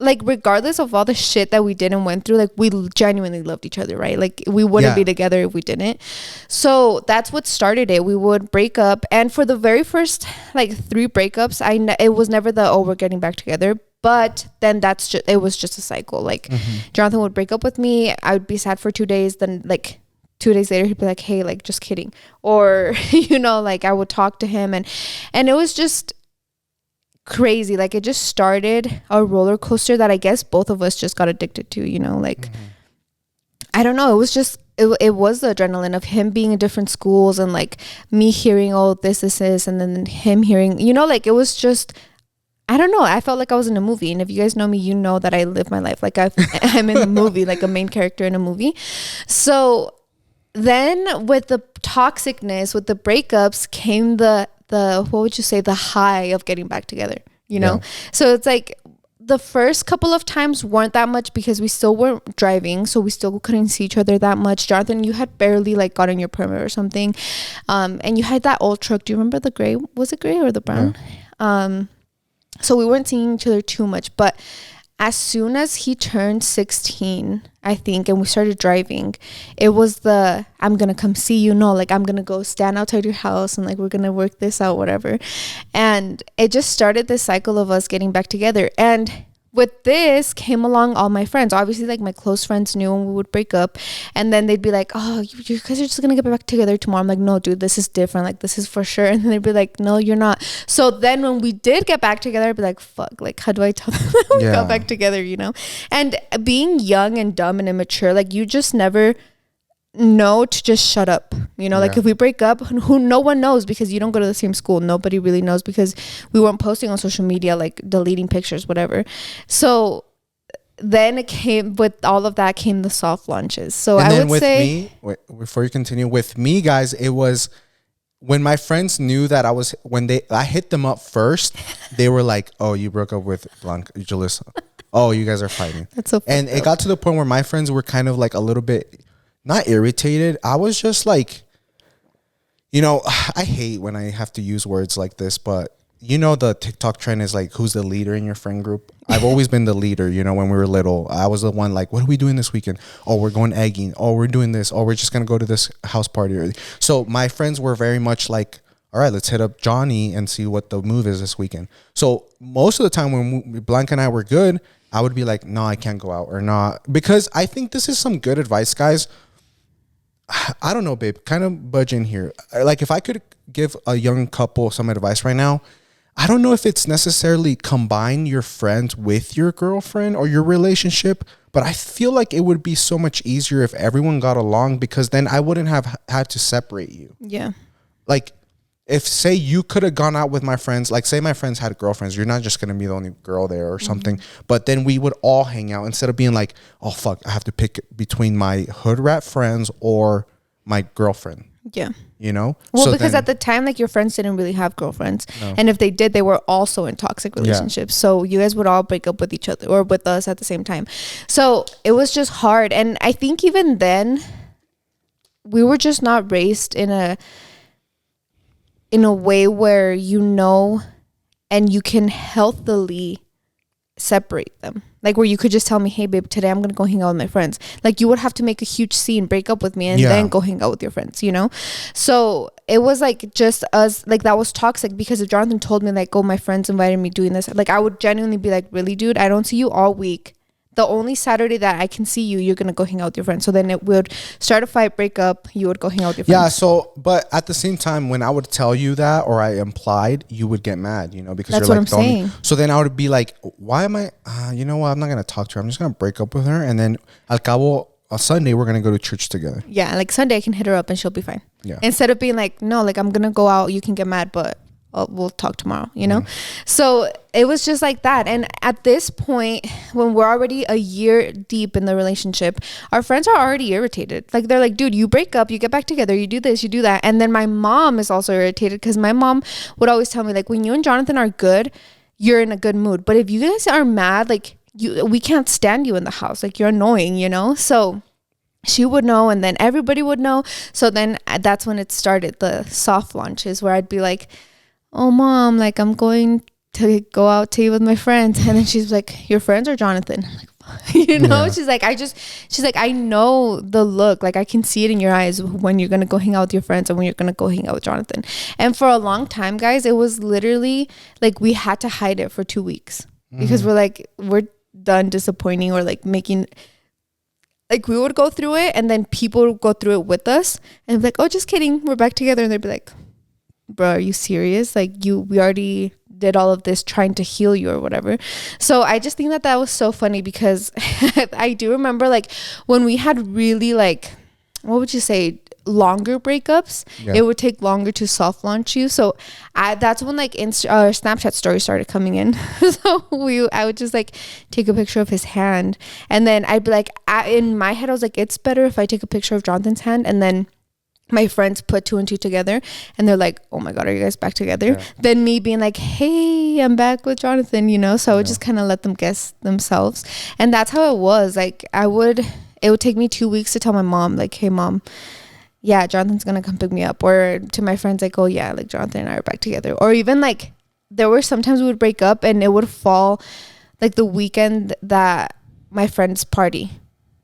like regardless of all the shit that we did and went through, like we genuinely loved each other, right? Like we wouldn't be together if we didn't. So that's what started it. We would break up, and for the very first like 3 breakups, it was never we're getting back together. But then it was just a cycle. Like Jonathan would break up with me, I would be sad for 2 days, then like 2 days later he'd be like, hey, like just kidding, or like I would talk to him, and it was just crazy. Like it just started a roller coaster that I guess both of us just got addicted to, like I don't know, it was just it was the adrenaline of him being in different schools, and like me hearing this, and then him hearing, like it was just, I don't know, I felt like I was in a movie. And if you guys know me, you know that I live my life like I'm in a movie, like a main character in a movie. So then with the toxicness, with the breakups, came the what would you say, the high of getting back together, So it's like the first couple of times weren't that much because we still weren't driving, so we still couldn't see each other that much. Jonathan, you had barely like gotten your permit or something, and you had that old truck. Do you remember the gray? Was it gray or the brown? So we weren't seeing each other too much, but as soon as he turned 16, I think, and we started driving, it was I'm going to come see you. No, like I'm going to go stand outside your house and like we're going to work this out, whatever. And it just started this cycle of us getting back together. And with this came along all my friends. Obviously, like my close friends knew when we would break up, and then they'd be like, oh, you guys are just gonna get back together tomorrow. I'm like, no, dude, this is different, like this is for sure. And then they'd be like, no, you're not. So then when we did get back together, I'd be like, fuck, like how do I tell them that we got back together, And being young and dumb and immature, like you just never know to just shut up, like if we break up, no one knows, because you don't go to the same school. Nobody really knows, because we weren't posting on social media, like deleting pictures, whatever. So then it came, with all of that came the soft launches. So I would say, wait, before you continue, with me, guys, it was when my friends knew that I hit them up first, they were like, oh, you broke up with Blanca, Jalissa. Oh, you guys are fighting. That's so and it got to the point where my friends were kind of like a little bit, not irritated. I was just like, I hate when I have to use words like this, but the TikTok trend is like, who's the leader in your friend group? I've always been the leader, when we were little. I was the one like, what are we doing this weekend? Oh, we're going egging. Oh, we're doing this. Oh, we're just going to go to this house party. So my friends were very much like, all right, let's hit up Johnny and see what the move is this weekend. So most of the time when Blanca and I were good, I would be like, no, I can't go out or not. Because I think this is some good advice, guys. I don't know, babe, kind of budge in here. Like if I could give a young couple some advice right now, I don't know if it's necessarily combine your friends with your girlfriend or your relationship, but I feel like it would be so much easier if everyone got along, because then I wouldn't have had to separate you. Yeah. Like if, say, you could have gone out with my friends, like say my friends had girlfriends, you're not just going to be the only girl there or something, but then we would all hang out instead of being like, oh, fuck, I have to pick between my hood rat friends or my girlfriend. Yeah. Well, so because at the time, like your friends didn't really have girlfriends. No. And if they did, they were also in toxic relationships. Yeah. So you guys would all break up with each other or with us at the same time. So it was just hard. And I think even then we were just not raised in a way where and you can healthily separate them, like where you could just tell me, hey babe, today I'm gonna go hang out with my friends. Like you would have to make a huge scene, break up with me, and then go hang out with your friends, So it was like just us, like that was toxic, because if Jonathan told me like, oh, my friends invited me doing this, like I would genuinely be like, really, dude, I don't see you all week. The only Saturday that I can see you, you're going to go hang out with your friends. So then it would start a fight, break up. You would go hang out with your friends. Yeah. So, but at the same time, when I would tell you that, or I implied, you would get mad, because that's you're like, what I'm saying. So then I would be like, why am I, you know what? I'm not going to talk to her. I'm just going to break up with her. And then al cabo, on Sunday, we're going to go to church together. Yeah. Like Sunday, I can hit her up and she'll be fine. Yeah. Instead of being like, no, like I'm going to go out. You can get mad, but we'll talk tomorrow, So it was just like that. And at this point, when we're already a year deep in the relationship, our friends are already irritated. Like they're like, dude, you break up, you get back together, you do this, you do that. And then my mom is also irritated, because my mom would always tell me, like, when you and Jonathan are good, you're in a good mood. But if you guys are mad, like we can't stand you in the house. Like you're annoying, So she would know, and then everybody would know. So then that's when it started, the soft launches, where I'd be like, oh mom, like I'm going to go out to eat with my friends. And then she's like, your friends or Jonathan? I'm like, you know, Yeah. she's like, I know the look, like I can see it in your eyes when you're gonna go hang out with your friends and when you're gonna go hang out with Jonathan. And for a long time, guys, it was literally like we had to hide it for 2 weeks because we're done disappointing or like making, like we would go through it and then people would go through it with us and be like, oh, just kidding, we're back together. And they'd be like, bro, are you serious? Like we already did all of this trying to heal you or whatever. So I just think that was so funny because I do remember like when we had really like, what would you say, longer breakups, it would take longer to soft launch you. So that's when like Snapchat stories started coming in. So I would just like take a picture of his hand and then I'd be like, in my head I was like, it's better if I take a picture of Jonathan's hand. And then my friends put 2 and 2 together and they're like, oh my God, are you guys back together? Than me being like, hey, I'm back with Jonathan, you know? So I would just kind of let them guess themselves. And that's how it was. Like it would take me 2 weeks to tell my mom, like, hey mom, yeah, Jonathan's gonna come pick me up. Or to my friends, like, oh yeah, like Jonathan and I are back together. Or even like there were sometimes we would break up and it would fall like the weekend that my friends party.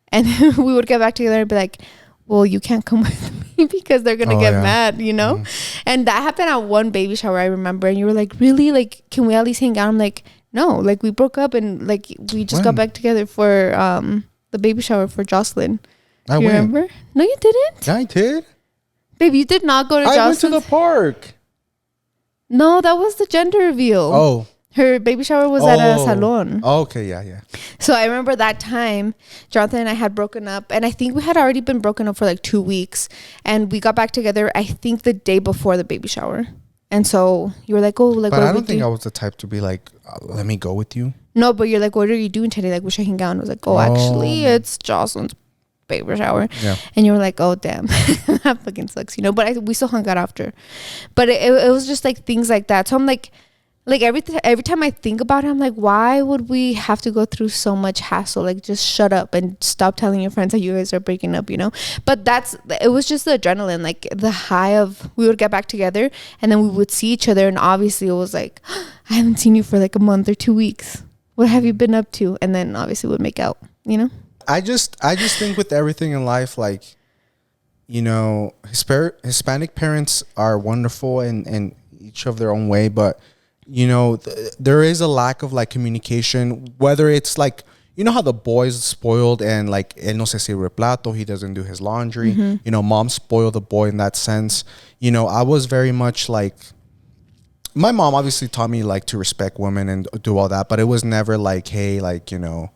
And we would get back together and be like, well, you can't come with me because they're gonna get mad, you know? And that happened at one baby shower, I remember. And you were like, really? Like, can we at least hang out? I'm like, no, like we broke up and like we just got back together for the baby shower for Jocelyn. I you went. Remember? No, you didn't. Yeah, I did. Babe, you did not go to I Jocelyn's. went to the park. No, that was the gender reveal. Oh. Her baby shower was at a salon. Oh, okay, yeah. So I remember that time, Jonathan and I had broken up. And I think we had already been broken up for like 2 weeks. And we got back together, I think, the day before the baby shower. And so you were like, oh, like, but what I don't think I was the type to be like, let me go with you. No, but you're like, what are you doing today? Like, we should hang out. And I was like, oh, actually, it's Jocelyn's baby shower. Yeah. And you were like, oh, damn. That fucking sucks, you know? But we still hung out after. But it was just like things like that. So I'm like every time I think about it, I'm like, why would we have to go through so much hassle? Like, just shut up and stop telling your friends that you guys are breaking up, you know? But it was just the adrenaline, like the high of we would get back together and then we would see each other. And obviously it was like, I haven't seen you for like a month or 2 weeks. What have you been up to? And then obviously we'd make out, you know? I just think with everything in life, like, you know, Hispanic parents are wonderful and each of their own way, but you know, there is a lack of like communication, whether it's like, you know how the boy's spoiled and like él no se sirve plato, he doesn't do his laundry, you know, mom spoiled the boy in that sense. You know, I was very much like, my mom obviously taught me like to respect women and do all that, but it was never like, hey, like, you know,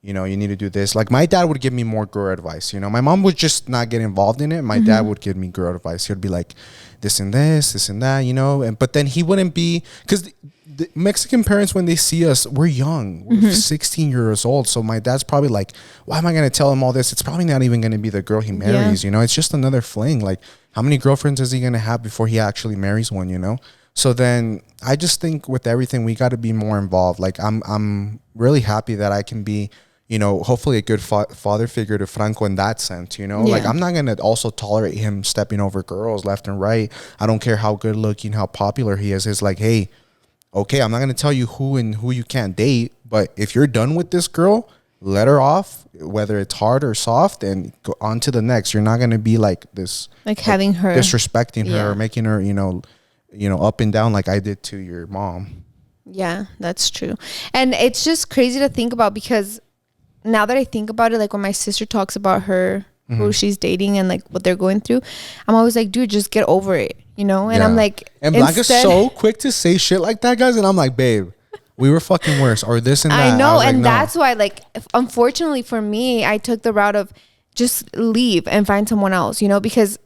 you need to do this. Like my dad would give me more girl advice. You know, my mom would just not get involved in it. My dad would give me girl advice. He would be like, this and that, you know. But then he wouldn't be, because the Mexican parents, when they see us, we're young. We're 16 years old. So my dad's probably like, why am I going to tell him all this? It's probably not even going to be the girl he marries, you know. It's just another fling. Like, how many girlfriends is he going to have before he actually marries one, you know? So then I just think with everything, we got to be more involved. Like, I'm really happy that I can be, you know, hopefully a good father figure to Franco in that sense, you know? Like, I'm not going to also tolerate him stepping over girls left and right. I don't care how good looking, how popular he is. It's like, hey, okay, I'm not going to tell you who you can't date, but if you're done with this girl, let her off, whether it's hard or soft, and go on to the next. You're not going to be like this. Like having her. Disrespecting her or making her, you know, up and down like I did to your mom. Yeah, that's true. And it's just crazy to think about because now that I think about it, like when my sister talks about her, who she's dating and like what they're going through, I'm always like, dude, just get over it, you know? And I'm like, and Blanca's so quick to say shit like that, guys. And I'm like, babe, we were fucking worse or this and that. I know. And that's why, like, unfortunately for me, I took the route of just leave and find someone else, you know, because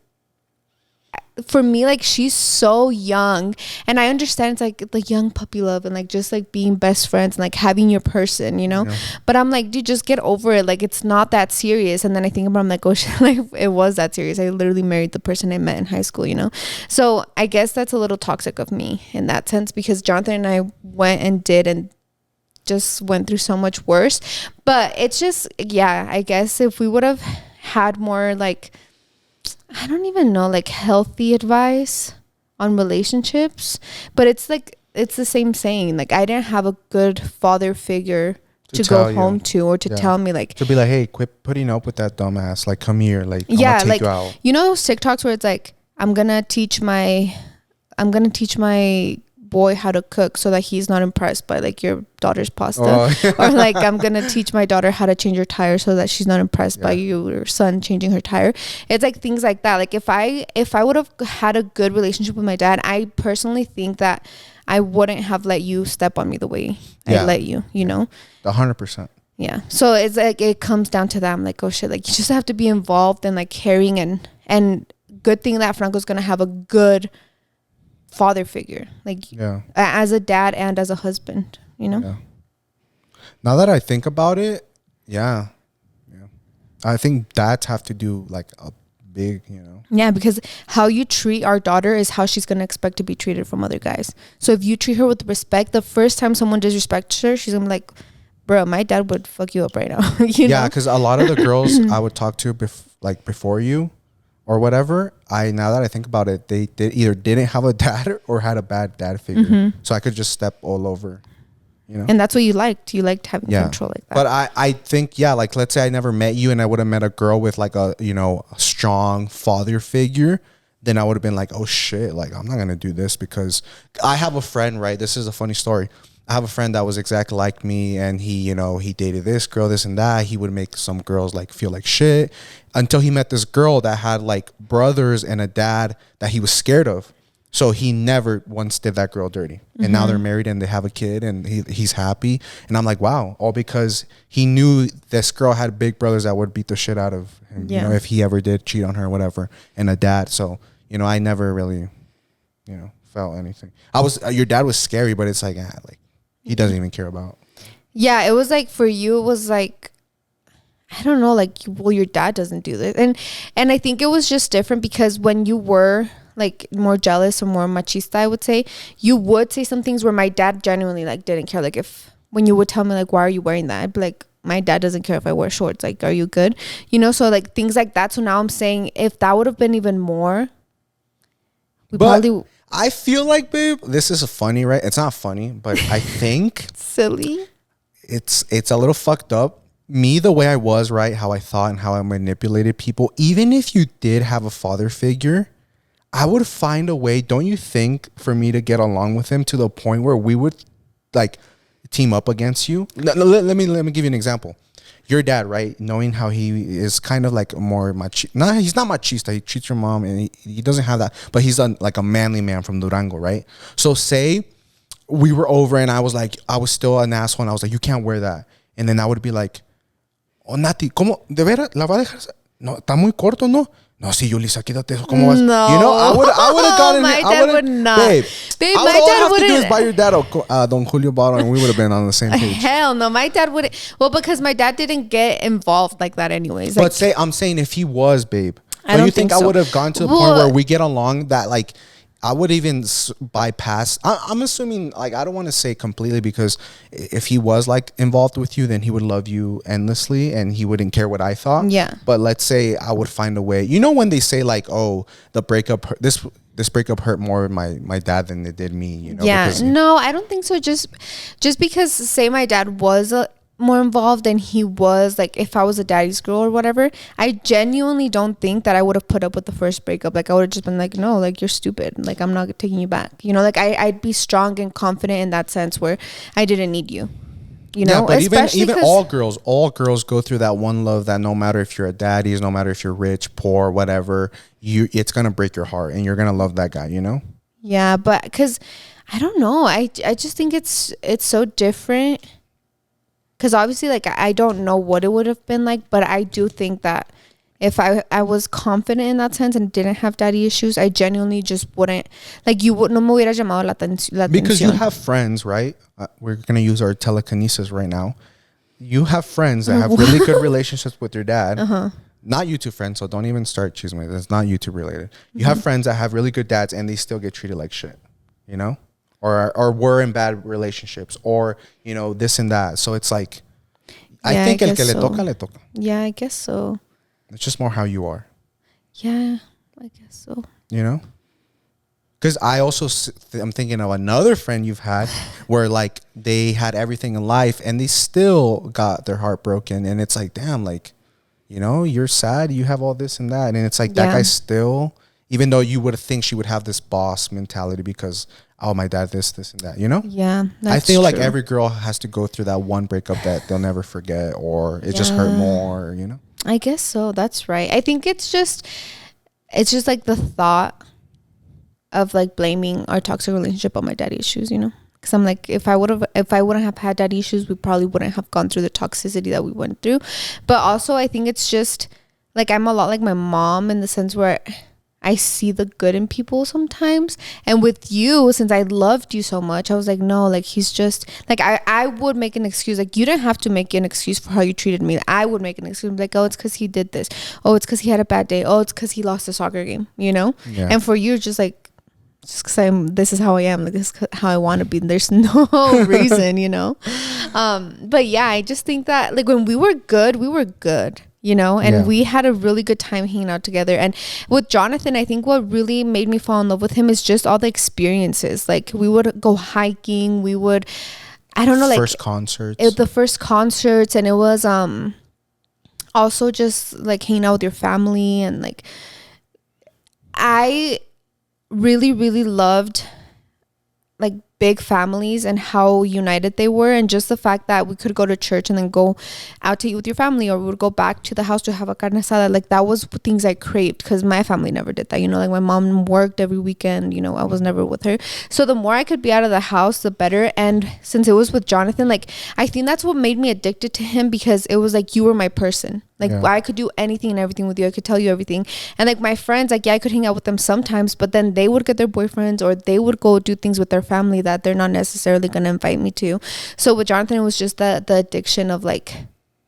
for me, like, she's so young and I understand it's like young puppy love and like just like being best friends and like having your person, you know, but I'm like, dude, just get over it. Like, it's not that serious. And then I think about it, I'm like, oh shit, like it was that serious. I literally married the person I met in high school, you know? So I guess that's a little toxic of me in that sense because Jonathan and I went and did and just went through so much worse. But it's just, yeah, I guess if we would have had more like, I don't even know, like healthy advice on relationships, but it's like it's the same saying. Like, I didn't have a good father figure to tell go you. home to, or to tell me, like, to be like, hey, quit putting up with that dumbass. Like, come here. Like, I'm yeah, gonna take like, you out. you know those TikToks where it's like, I'm gonna teach my boy how to cook so that he's not impressed by like your daughter's pasta. Oh. Or like, I'm gonna teach my daughter how to change her tire so that she's not impressed by your son changing her tire. It's like things like that. Like, if I would have had a good relationship with my dad, I personally think that I wouldn't have let you step on me the way I let you, you know? 100%. Yeah. So it's like, it comes down to that. I'm like, oh shit, like, you just have to be involved and like caring, and good thing that Franco's gonna have a good father figure, like, as a dad and as a husband, you know? Yeah. Now that I think about it, yeah. I think dads have to do like a big, you know. Yeah, because how you treat our daughter is how she's gonna expect to be treated from other guys. So if you treat her with respect, the first time someone disrespects her, she's gonna be like, bro, my dad would fuck you up right now. You know? Because a lot of the girls I would talk to before you or whatever, now that I think about it, they either didn't have a dad or had a bad dad figure. So I could just step all over, you know. And that's what you liked. You liked having control like that. But I think, like, let's say I never met you and I would have met a girl with like a, you know, a strong father figure, then I would have been like, oh shit, like, I'm not going to do this, because I have a friend, right? This is a funny story. I have a friend that was exactly like me, and he, you know, he dated this girl, this and that. He would make some girls like feel like shit, until he met this girl that had like brothers and a dad that he was scared of. So he never once did that girl dirty. And now they're married and they have a kid, and he's happy. And I'm like, wow, all because he knew this girl had big brothers that would beat the shit out of him, you know, if he ever did cheat on her or whatever, and a dad. So, you know, I never really, you know, felt anything. Your dad was scary, but it's like, like, he doesn't even care about. Yeah, it was like, for you, it was like, I don't know, like, well, your dad doesn't do this. And I think it was just different because when you were like more jealous or more machista, I would say, you would say some things where my dad genuinely like didn't care. Like, when you would tell me like, why are you wearing that? I'd be like, my dad doesn't care if I wear shorts. Like, are you good? You know, so like things like that. So now I'm saying, if that would have been even more, I feel like, babe, this is funny, right? It's not funny, but I think silly. It's a little fucked up. Me, the way I was, right? How I thought and how I manipulated people. Even if you did have a father figure, I would find a way, don't you think, for me to get along with him to the point where we would like team up against you? Let me give you an example. Your dad, right? Knowing how he is kind of like more machista. No, he's not machista. He treats your mom, and he doesn't have that. But he's like a manly man from Durango, right? So say we were over and I was still an asshole, and I was like, you can't wear that. And then I would be like, oh, Nati, ¿cómo? ¿De veras? ¿La va a dejar? No, está muy corto, ¿no? No, sí, Yulisa, quítate eso. ¿Cómo vas? No. You know, I would have gotten my it. dad would not. Babe, my all dad I have wouldn't. to do is buy your dad Don Julio bottle, and we would have been on the same page. Hell no, my dad wouldn't. Well, because my dad didn't get involved like that anyways. But I'm saying if he was, babe, I don't you think so. I would have gone to the point where we get along that like I would even bypass. I'm assuming, like, I don't want to say completely, because if he was like involved with you, then he would love you endlessly and he wouldn't care what I thought. Yeah. But let's say I would find a way. You know, when they say like, oh, the breakup, this breakup hurt more my dad than it did me. You know. Yeah. No, I don't think so. Just because, say, my dad was more involved than he was, like, if I was a daddy's girl or whatever, I genuinely don't think that I would have put up with the first breakup. Like, I would have just been like, no, like, you're stupid, like, I'm not taking you back, you know. Like, I'd be strong and confident in that sense where I didn't need you, you know. Yeah, but even all girls go through that one love that no matter if you're a daddy's, no matter if you're rich, poor, whatever, it's gonna break your heart and you're gonna love that guy, you know. Yeah, but because I don't know, I just think it's so different. Because obviously, like, I don't know what it would have been like, but I do think that if I was confident in that sense and didn't have daddy issues, I genuinely just wouldn't, like, you would no me hubiera llamado la atención. Because you have friends, right? We're going to use our telekinesis right now. You have friends that have really good relationships with your dad. Uh-huh. Not YouTube friends, so don't even start choosing me. That's not YouTube related. You have friends that have really good dads and they still get treated like shit, you know? Or were in bad relationships, or, you know, this and that. So it's like, I think el que le toca, le toca. Yeah, I guess so. It's just more how you are. Yeah, I guess so. You know? Because I also, I'm thinking of another friend you've had where like they had everything in life and they still got their heart broken. And it's like, damn, like, you know, you're sad. You have all this and that. And it's like that guy still, even though you would think she would have this boss mentality because, oh, my dad, this and that, you know? Yeah. I feel like every girl has to go through that one breakup that they'll never forget, or it just hurt more, you know? I guess so. That's right. I think it's just like the thought of like blaming our toxic relationship on my daddy issues, you know, because I'm like, if I wouldn't have had daddy issues, we probably wouldn't have gone through the toxicity that we went through. But also I think it's just like, I'm a lot like my mom in the sense where I see the good in people sometimes. And with you, since I loved you so much, I was like, no, like he's just like, I would make an excuse. Like, you didn't have to make an excuse for how you treated me. I would make an excuse like, oh, it's because he did this. Oh, it's because he had a bad day. Oh, it's because he lost a soccer game, you know? Yeah. And for you, just like, just because this is how I am, like this is how I want to be. There's no reason, you know. But yeah, I just think that like when we were good, you know, and we had a really good time hanging out together. And with Jonathan, I think what really made me fall in love with him is just all the experiences. Like we would go hiking, we would, I don't know, like the first concerts, and it was also just like hanging out with your family. And like I really, really loved like big families and how united they were, and just the fact that we could go to church and then go out to eat with your family, or we would go back to the house to have a carne asada. Like that was things I craved, because my family never did that, you know, like my mom worked every weekend, you know, I was never with her. So the more I could be out of the house, the better. And since it was with Jonathan, like I think that's what made me addicted to him, because it was like you were my person. Like I could do anything and everything with you. I could tell you everything. And like my friends, like I could hang out with them sometimes, but then they would get their boyfriends, or they would go do things with their family that they're not necessarily going to invite me to. So with Jonathan, it was just the addiction of like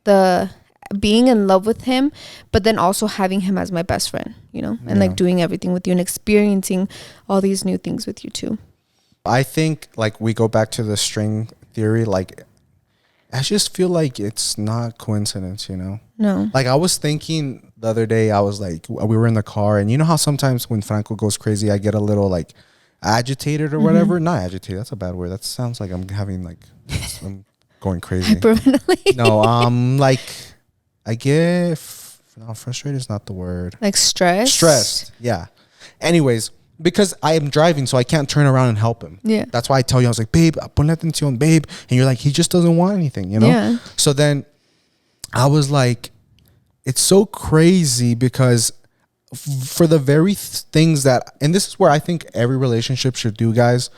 the being in love with him, but then also having him as my best friend, you know, and like doing everything with you and experiencing all these new things with you too. I think like we go back to the string theory, like I just feel like it's not coincidence, you know? No. Like I was thinking the other day, I was like, we were in the car, and you know how sometimes when Franco goes crazy, I get a little like agitated or whatever. Not agitated, that's a bad word. That sounds like I'm having like, I'm going crazy. Hyperventilate. No, like I get, no, frustrated is not the word. Like stressed, yeah. Anyways, because I am driving, so I can't turn around and help him. Yeah. That's why I tell you, I was like, babe, ponle atención, babe. And you're like, he just doesn't want anything, you know? Yeah. So then I was like, it's so crazy because for the very things that, and this is where I think every relationship should do, guys,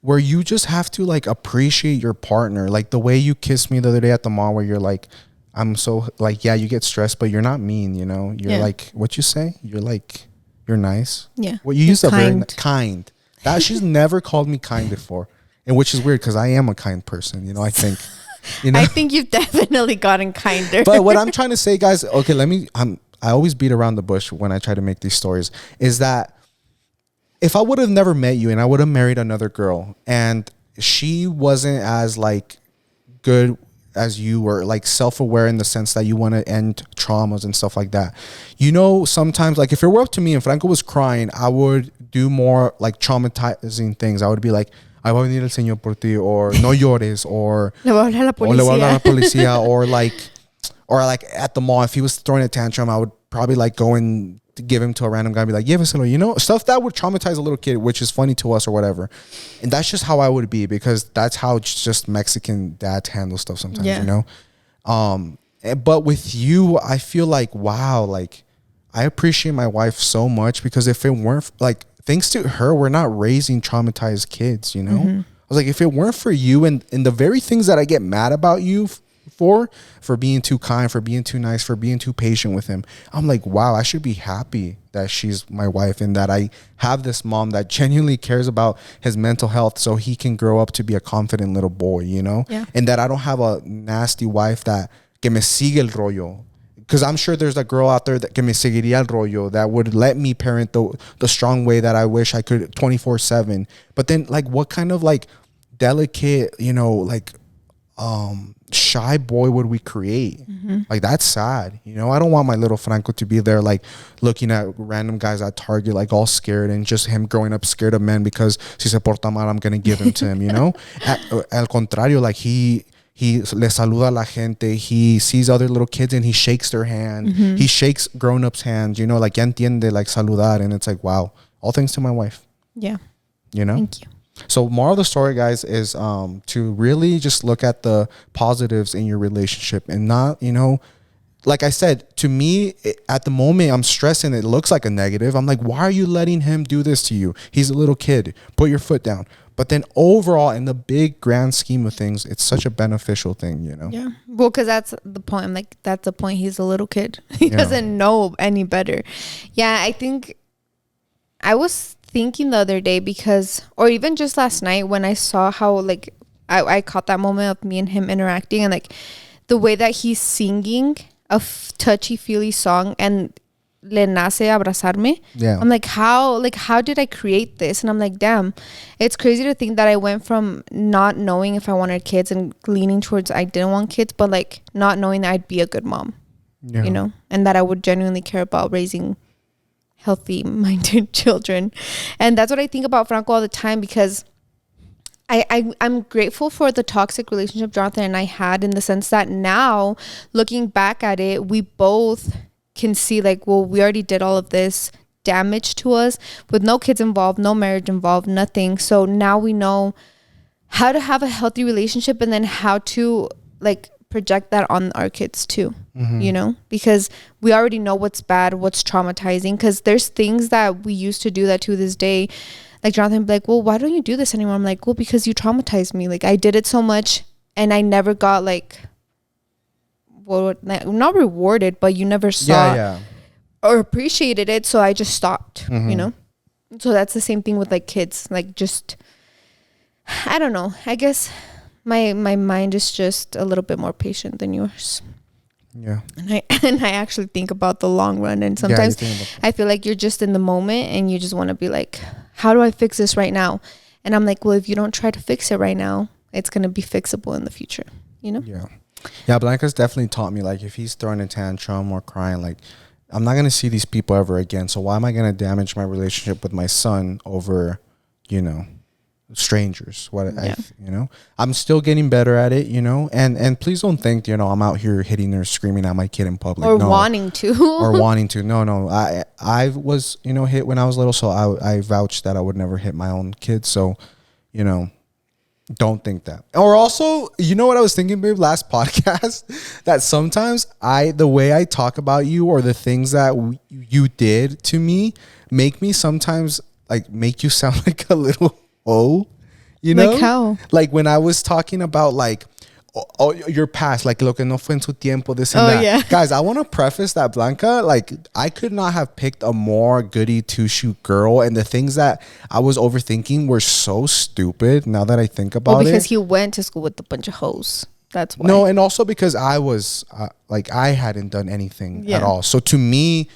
where you just have to like appreciate your partner. Like the way you kissed me the other day at the mall, where you're like, I'm so like, yeah, you get stressed, but you're not mean, you know? You're like, what you say? You're like, you're nice. Yeah. Well, you used a very kind. That she's never called me kind before, and which is weird because I am a kind person. You know, I think. You know? I think you've definitely gotten kinder. But what I'm trying to say, guys, okay, I always beat around the bush when I try to make these stories. Is that if I would have never met you and I would have married another girl and she wasn't as like good as you were, like self-aware in the sense that you want to end traumas and stuff like that. You know, sometimes like if it were up to me and Franco was crying, I would do more like traumatizing things. I would be like, "Ay, va a venir el señor por ti," or "No llores," or "Le voy a hablar a la policía," or "Le voy a hablar a la policía," or like at the mall, if he was throwing a tantrum, I would probably like go and give him to a random guy and be like, lléveselo, you know, stuff that would traumatize a little kid, which is funny to us or whatever. And that's just how I would be, because that's how just Mexican dads handle stuff sometimes, you know? But with you, I feel like, wow, like I appreciate my wife so much, because if it weren't like, thanks to her, we're not raising traumatized kids, you know? I was like, if it weren't for you and the very things that I get mad about you for being too kind, for being too nice, for being too patient with him, I'm like, wow, I should be happy that she's my wife and that I have this mom that genuinely cares about his mental health so he can grow up to be a confident little boy, you know? Yeah. And that I don't have a nasty wife that que me sigue el rollo. Because I'm sure there's a girl out there that que me seguiría el rollo, that would let me parent the strong way that I wish I could 24/7. But then like what kind of like delicate, you know, like shy boy would we create? Like, that's sad. You know, I don't want my little Franco to be there, like, looking at random guys at Target, like, all scared, and just him growing up scared of men because si se porta mal, I'm going to give him to him, you know? Al contrario, like, he le saluda a la gente. He sees other little kids and he shakes their hand. He shakes grown-ups' hands, you know, like, ya entiende, like, saludar. And it's like, wow, all thanks to my wife. Yeah. You know? Thank you. So moral of the story, guys, is to really just look at the positives in your relationship and not, you know, like I said, to me, at the moment, I'm stressing. It looks like a negative. I'm like, why are you letting him do this to you? He's a little kid. Put your foot down. But then overall, in the big grand scheme of things, it's such a beneficial thing, you know? Yeah. Well, because that's the point. I'm like, that's the point. He's a little kid. He doesn't know any better. Yeah, I think I was thinking the other day because, or even just last night when I saw how, like, I caught that moment of me and him interacting, and like the way that he's singing a touchy feely song and le nace abrazarme. Yeah. I'm like, how did I create this? And I'm like, damn, it's crazy to think that I went from not knowing if I wanted kids and leaning towards I didn't want kids, but like not knowing that I'd be a good mom, you know, and that I would genuinely care about raising healthy minded children. And that's what I think about Franco all the time, because I'm grateful for the toxic relationship Jonathan and I had, in the sense that now looking back at it, we both can see like, well, we already did all of this damage to us with no kids involved, no marriage involved, nothing. So now we know how to have a healthy relationship, and then how to like project that on our kids too, you know, because we already know what's bad, what's traumatizing, because there's things that we used to do that to this day, like Jonathan would be like, well, why don't you do this anymore? I'm like, well, because you traumatized me. Like, I did it so much and I never got like, well, not rewarded, but you never saw or appreciated it, so I just stopped, you know. So that's the same thing with like kids, like, just, I don't know, I guess my mind is just a little bit more patient than yours. And I actually think about the long run, and sometimes I feel like you're just in the moment and you just want to be like, how do I fix this right now? And I'm like, well, if you don't try to fix it right now, it's going to be fixable in the future, you know? Yeah, Blanca's definitely taught me, like, if he's throwing a tantrum or crying, like, I'm not going to see these people ever again. So why am I going to damage my relationship with my son over, you know, strangers? You know, I'm still getting better at it, you know, and please don't think, you know, I'm out here hitting or screaming at my kid in public, or wanting to. No, I was, you know, hit when I was little, so I vouched that I would never hit my own kids. So, you know, don't think that. Or also, you know what I was thinking, babe, last podcast, that sometimes the way I talk about you, or the things that you did to me, make me sometimes like make you sound like a little you know, like how, like when I was talking about like, oh, your past, like lo que no fue en su tiempo, this and that. Yeah. Guys, I want to preface that, Blanca, like, I could not have picked a more goody two-shoe girl, and the things that I was overthinking were so stupid now that I think about it. Because he went to school with a bunch of hoes. That's why. No, and also because I was like, I hadn't done anything at all. So to me,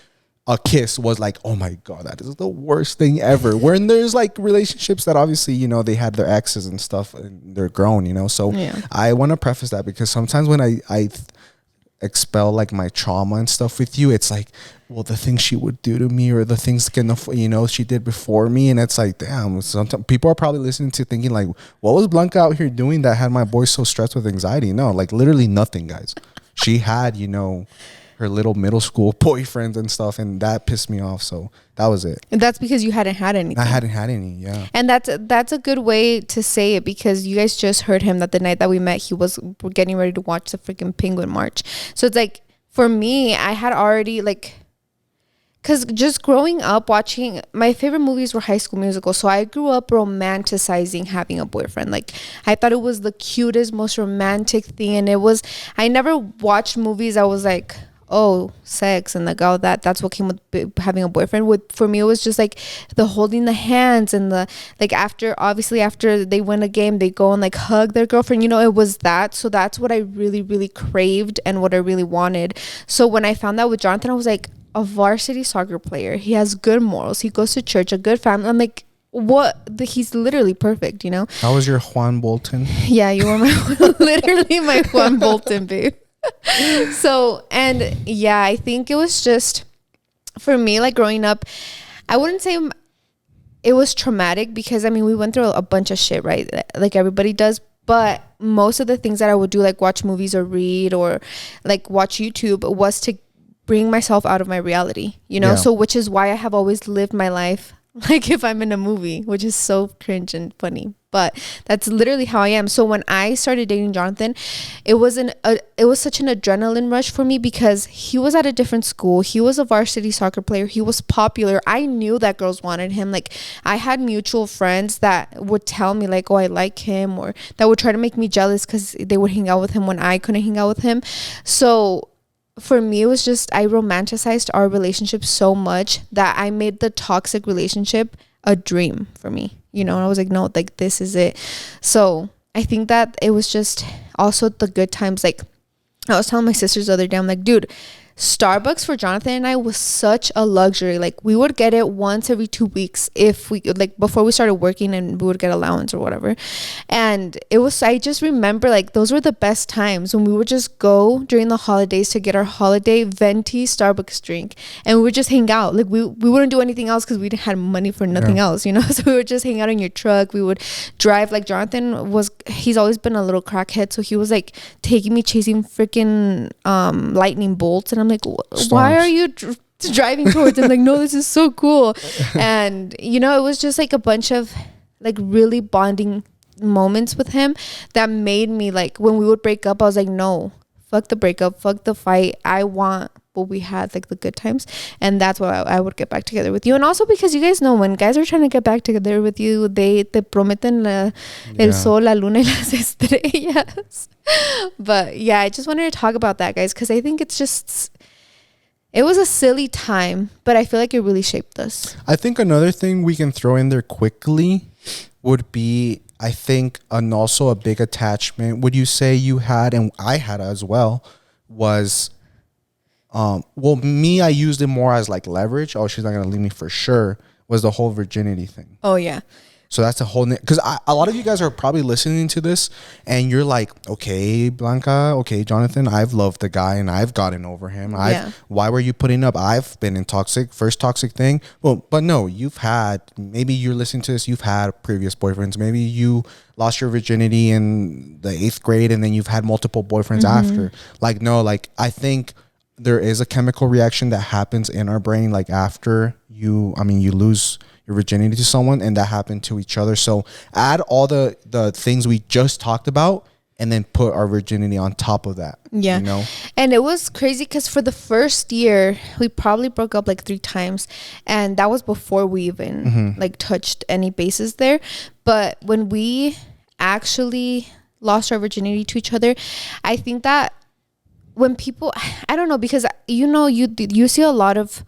a kiss was like, oh my God, that is the worst thing ever. When there's like relationships that obviously, you know, they had their exes and stuff and they're grown, you know. So I want to preface that, because sometimes when I expel like my trauma and stuff with you, it's like, well, the things she would do to me, or the things that, you know, she did before me. And it's like, damn, sometimes people are probably listening to thinking like, what was Blanca out here doing that had my boy so stressed with anxiety? No, like literally nothing, guys. She had, you know, her little middle school boyfriends and stuff, and that pissed me off. So that was it. And that's because you hadn't had anything. I hadn't had any, yeah. And that's a good way to say it, because you guys just heard him that the night that we met, we're getting ready to watch the freaking Penguin March. So it's like, for me, I had already like, because just growing up watching, my favorite movies were High School Musical. So I grew up romanticizing having a boyfriend. Like, I thought it was the cutest, most romantic thing. And I never watched movies I was like, oh, sex and like all that. That's what came with having a boyfriend. For me, it was just like the holding the hands and the like, after they win a game, they go and like hug their girlfriend, you know. It was that. So that's what I really, really craved and what I really wanted. So when I found out with Jonathan, I was like, a varsity soccer player, he has good morals, he goes to church, a good family. I'm like, he's literally perfect, you know. How was your Juan Bolton? Yeah, you were literally my Juan Bolton, babe. So, and yeah, I think it was just, for me, like growing up, I wouldn't say it was traumatic, because I mean, we went through a bunch of shit, right? Like everybody does. But most of the things that I would do, like watch movies or read or like watch YouTube, was to bring myself out of my reality, you know? Yeah. So which is why I have always lived my life like if I'm in a movie, which is so cringe and funny, but that's literally how I am. So when I started dating Jonathan, it was such an adrenaline rush for me, because he was at a different school. He was a varsity soccer player. He was popular. I knew that girls wanted him. Like, I had mutual friends that would tell me like, oh, I like him, or that would try to make me jealous because they would hang out with him when I couldn't hang out with him. So for me, it was just, I romanticized our relationship so much that I made the toxic relationship a dream for me, you know. And I was like, no, like, this is it. So I think that it was just also the good times. Like, I was telling my sisters the other day, I'm like, dude, Starbucks for Jonathan and I was such a luxury. Like, we would get it once every 2 weeks if we, like, before we started working, and we would get allowance or whatever. And it was, I just remember, like, those were the best times when we would just go during the holidays to get our holiday venti Starbucks drink, and we would just hang out. Like, we wouldn't do anything else because we didn't have money for nothing else, you know. So we would just hang out in your truck. We would drive. Like, Jonathan he's always been a little crackhead, so he was like taking me chasing freaking lightning bolts, and I'm like, why are you driving towards him? Like, no, this is so cool. And you know, it was just like a bunch of like really bonding moments with him that made me, like, when we would break up, I was like, no, fuck the breakup, fuck the fight. I want what we had, like the good times. And that's why I would get back together with you. And also because you guys know, when guys are trying to get back together with you, they te prometen el sol, la luna y las estrellas. But yeah, I just wanted to talk about that, guys, because I think it was a silly time, but I feel like it really shaped us. I think another thing we can throw in there quickly would be, I think, and also a big attachment, would you say you had, and I had as well, was, well, me, I used it more as like leverage. Oh, she's not going to leave me for sure, was the whole virginity thing. Oh, yeah. So that's a whole, because a lot of you guys are probably listening to this and you're like, okay, Blanca, okay, Jonathan, I've loved the guy and I've gotten over him. Why were you putting up? I've been in first toxic thing. Well, but no, maybe you're listening to this, you've had previous boyfriends. Maybe you lost your virginity in the 8th grade and then you've had multiple boyfriends after. Like, no, like, I think there is a chemical reaction that happens in our brain, like after you lose your virginity to someone, and that happened to each other. So add all the things we just talked about and then put our virginity on top of that. Yeah. You know? And it was crazy because for the first year, we probably broke up like 3 times. And that was before we even like touched any bases there. But when we actually lost our virginity to each other, I think that when people, I don't know, because you know, you see a lot of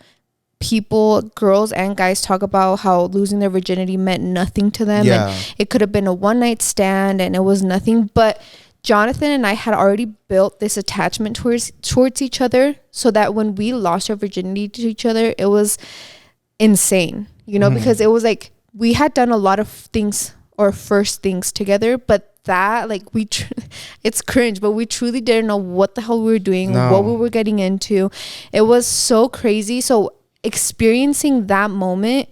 people, girls and guys, talk about how losing their virginity meant nothing to them, and it could have been a one-night stand and it was nothing. But Jonathan and I had already built this attachment towards each other, so that when we lost our virginity to each other, it was insane, you know, because it was like we had done a lot of things, or first things together, but that, like, it's cringe, but we truly didn't know what the hell we were doing, what we were getting into. It was so crazy. So experiencing that moment,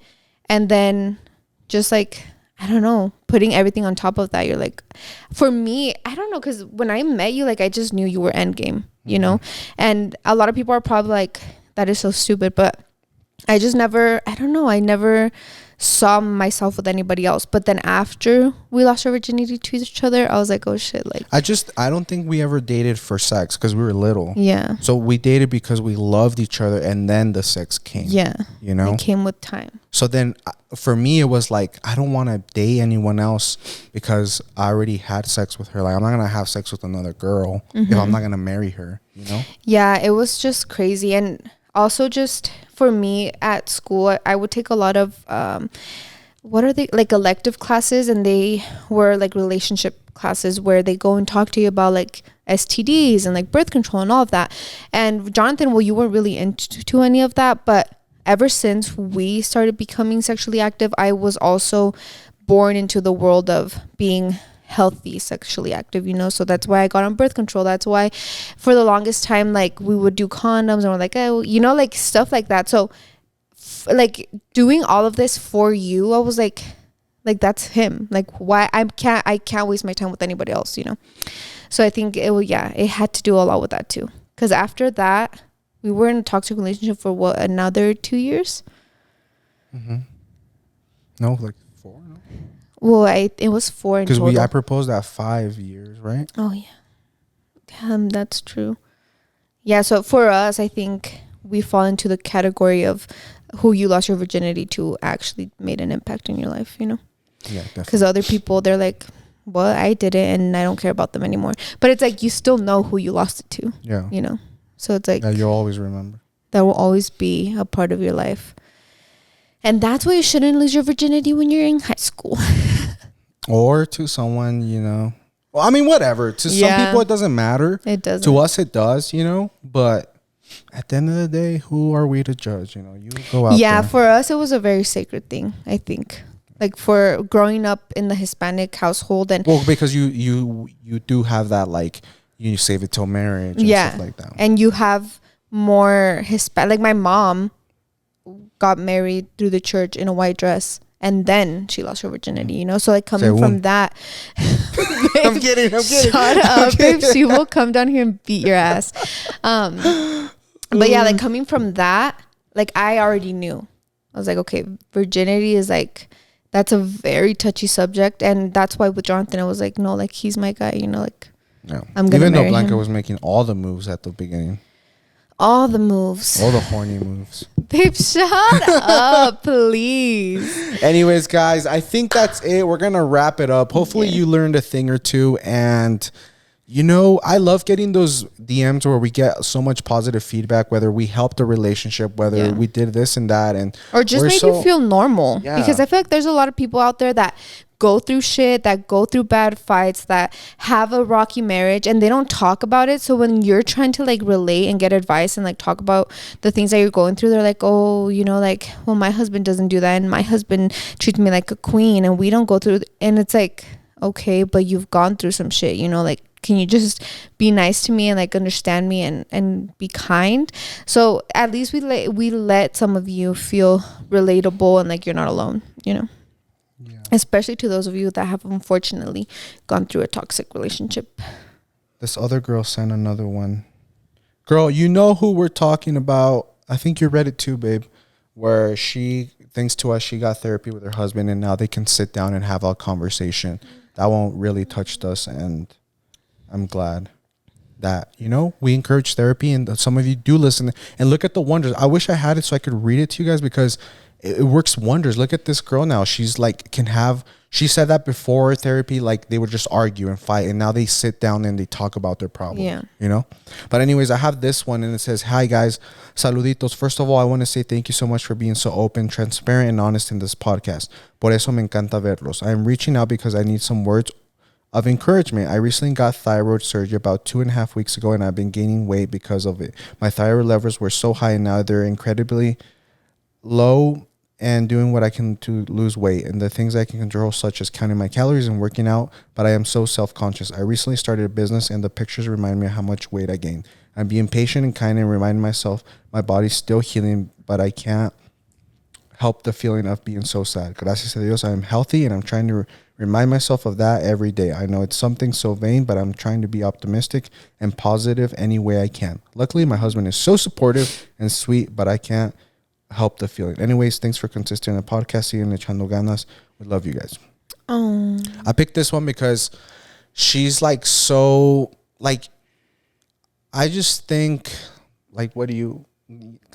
and then just like, I don't know, putting everything on top of that, you're like, for me, I don't know, because when I met you, like, I just knew you were endgame, you know. And a lot of people are probably like, that is so stupid, but I never saw myself with anybody else. But then after we lost our virginity to each other, I was like, oh shit, like, I don't think we ever dated for sex, because we were little. Yeah. So we dated because we loved each other, and then the sex came. Yeah. You know? It came with time. So then for me, it was like, I don't want to date anyone else because I already had sex with her. Like, I'm not going to have sex with another girl if I'm not going to marry her, you know? Yeah, it was just crazy. And also, just for me at school, I would take a lot of what are they, like, elective classes, and they were like relationship classes where they go and talk to you about like STDs and like birth control and all of that. And Jonathan, well, you weren't really into any of that, but ever since we started becoming sexually active, I was also born into the world of being healthy sexually active, you know. So that's why I got on birth control. That's why for the longest time, like, we would do condoms and we're like, oh, you know, like stuff like that. So like doing all of this for you, I was like that's him. Like, why I can't waste my time with anybody else, you know. So I think it had to do a lot with that too, because after that we were in a toxic relationship for what, another 2 years. No, like 4. No? Well, it was 4 in total. Because I proposed at 5 years, right? Oh yeah, that's true. Yeah, so for us, I think we fall into the category of who you lost your virginity to actually made an impact in your life, you know. Yeah, definitely. Because other people, they're like, well, I did it and I don't care about them anymore. But it's like, you still know who you lost it to. Yeah. You know. So it's like, yeah, you'll always remember. That will always be a part of your life. And that's why you shouldn't lose your virginity when you're in high school. Or to someone, you know. Well, I mean, whatever. To some people, it doesn't matter. It doesn't. To us, it does, you know. But at the end of the day, who are we to judge? You know, you go out there. For us, it was a very sacred thing, I think. Like, for growing up in the Hispanic household. And well, because you do have that, like, you save it till marriage and stuff like that. And you have more Hispanic. Like, my mom got married through the church in a white dress, and then she lost her virginity, you know. So like, coming from that, babe, I'm kidding. Shut up, babe. She will come down here and beat your ass. But yeah, like, coming from that, like, I already knew. I was like, okay, virginity is like, that's a very touchy subject, and that's why with Jonathan I was like, no, like, he's my guy, you know, like, yeah. I'm gonna even though marry Blanca him. was making all the moves at the beginning. All the moves. All the horny moves. Babe, shut up, please. Anyways, guys, I think that's it. We're going to wrap it up. Hopefully you learned a thing or two. And, you know, I love getting those DMs where we get so much positive feedback, whether we helped a relationship, whether we did this and that. Or just make you feel normal. Yeah. Because I feel like there's a lot of people out there that go through shit, that go through bad fights, that have a rocky marriage, and they don't talk about it. So when you're trying to like relate and get advice and like talk about the things that you're going through, they're like, oh, you know, like, well, my husband doesn't do that, and my husband treats me like a queen, and we don't go through and it's like, okay, but you've gone through some shit, you know, like, can you just be nice to me and like understand me and be kind? So at least we let some of you feel relatable and like you're not alone, you know. Especially to those of you that have unfortunately gone through a toxic relationship. This other girl sent another one. Girl, you know who we're talking about. I think you read it too, babe. Where she, thanks to us, she got therapy with her husband, and now they can sit down and have a conversation. That one really touched us, and I'm glad that, you know, we encourage therapy, and some of you do listen and look at the wonders. I wish I had it so I could read it to you guys, because it works wonders. Look at this girl now. She's like, she said that before therapy, like, they would just argue and fight, and now they sit down and they talk about their problem. Yeah. You know? But anyways, I have this one, and it says, hi guys, saluditos. First of all, I want to say thank you so much for being so open, transparent, and honest in this podcast. Por eso me encanta verlos. I am reaching out because I need some words of encouragement. I recently got thyroid surgery about 2.5 weeks ago, and I've been gaining weight because of it. My thyroid levels were so high, and now they're incredibly low, and doing what I can to lose weight and the things I can control, such as counting my calories and working out, but I am so self-conscious. I recently started a business, and the pictures remind me of how much weight I gained. I'm being patient and kind and reminding myself my body's still healing, but I can't help the feeling of being so sad. Gracias a Dios, I am healthy, and I'm trying to remind myself of that every day. I know it's something so vain, but I'm trying to be optimistic and positive any way I can. Luckily, my husband is so supportive and sweet, but I can't help the feeling. Anyways, thanks for consistent in the podcast and echando ganas. We love you guys. I picked this one because she's like, so like, I just think, like, what do you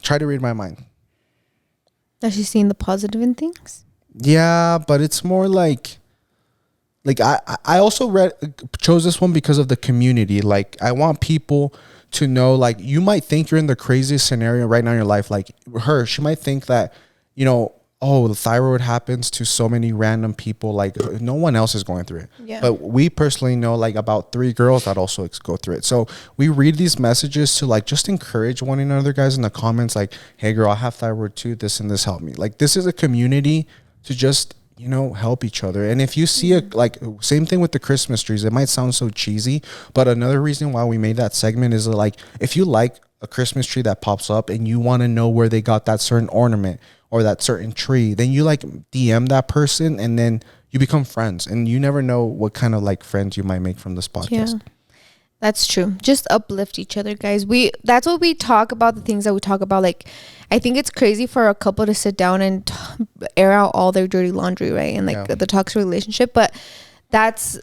try to read my mind? That she's seeing the positive in things. Yeah, but it's more like I also chose this one because of the community. Like, I want people to know, like, you might think you're in the craziest scenario right now in your life. Like she might think that, you know, oh, the thyroid happens to so many random people. Like no one else is going through it. Yeah. But we personally know like about 3 girls that also go through it. So we read these messages to like just encourage one another, guys, in the comments. Like, hey, girl, I have thyroid too. This and this helped me. Like this is a community to just, you know, help each other. And if you see a like same thing with the Christmas trees, it might sound so cheesy, but another reason why we made that segment is like if you like a Christmas tree that pops up and you want to know where they got that certain ornament or that certain tree, then you like DM that person and then you become friends, and you never know what kind of like friends you might make from this podcast. Yeah. That's true. Just uplift each other, guys. That's what we talk about, the things that we talk about. Like, I think it's crazy for a couple to sit down and air out all their dirty laundry, right? And like the toxic relationship. But that's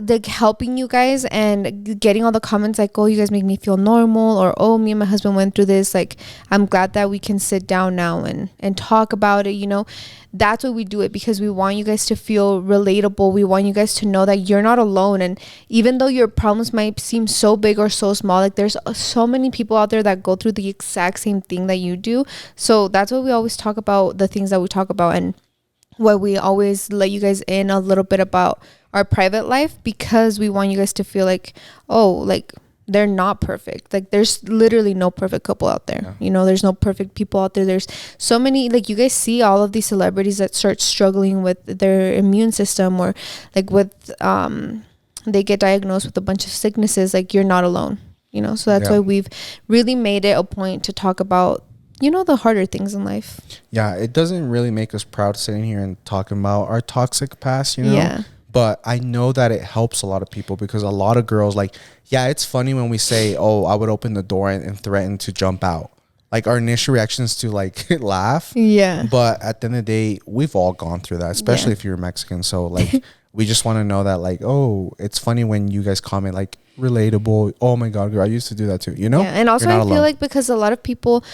like helping you guys and getting all the comments like, oh, you guys make me feel normal, or oh, me and my husband went through this. Like, I'm glad that we can sit down now and talk about it, you know. That's what we do it, because we want you guys to feel relatable. We want you guys to know that you're not alone. And even though your problems might seem so big or so small, like there's so many people out there that go through the exact same thing that you do. So that's what we always talk about, the things that we talk about, and what we always let you guys in a little bit about our private life, because we want you guys to feel like, oh, like they're not perfect. Like there's literally no perfect couple out there. You know, there's no perfect people out there. There's so many, like you guys see all of these celebrities that start struggling with their immune system, or like with they get diagnosed with a bunch of sicknesses. Like you're not alone, you know. So that's why we've really made it a point to talk about, you know, the harder things in life. Yeah, it doesn't really make us proud sitting here and talking about our toxic past, you know. Yeah. But I know that it helps a lot of people, because a lot of girls, like, yeah, it's funny when we say, oh, I would open the door and threaten to jump out. Like our initial reaction is to like laugh. Yeah. But at the end of the day, we've all gone through that, especially if you're Mexican. So like, we just want to know that like, oh, it's funny when you guys comment like relatable. Oh my God, girl, I used to do that too, you know? Yeah. And also I feel alone. like because a lot of people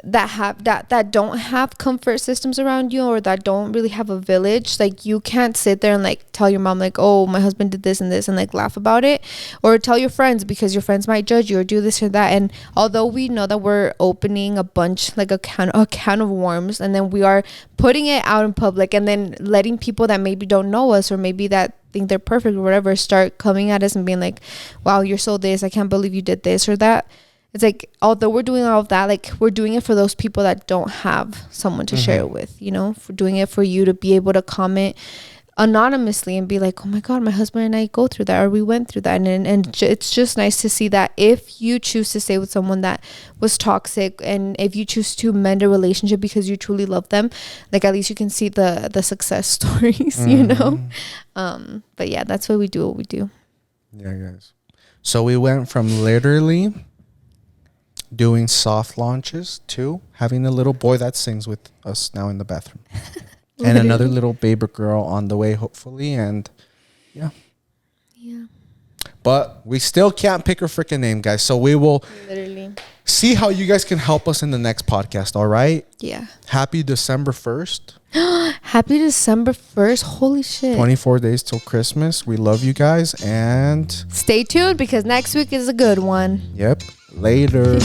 that have that don't have comfort systems around you, or that don't really have a village, like you can't sit there and like tell your mom like, oh, my husband did this and this, and like laugh about it, or tell your friends, because your friends might judge you or do this or that. And although we know that we're opening a bunch, like a can of worms, and then we are putting it out in public, and then letting people that maybe don't know us, or maybe that think they're perfect or whatever, start coming at us and being like, wow, you're so this, I can't believe you did this or that. It's like, although we're doing all of that, like we're doing it for those people that don't have someone to share it with, you know. For doing it for you to be able to comment anonymously and be like, oh my God, my husband and I go through that, or we went through that. And it's just nice to see that if you choose to stay with someone that was toxic, and if you choose to mend a relationship because you truly love them, like at least you can see the success stories, you know. But yeah, that's why we do what we do. Yeah, guys. So we went from literally doing soft launches to having a little boy that sings with us now in the bathroom. And another little baby girl on the way, hopefully. And yeah. But we still can't pick her freaking name, guys. So we will literally see how you guys can help us in the next podcast. All right. Yeah. Happy December 1st. Happy December 1st. Holy shit. 24 days till Christmas. We love you guys. And stay tuned, because next week is a good one. Yep. Later.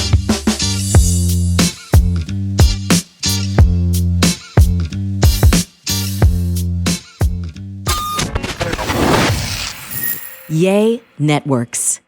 Yay Networks.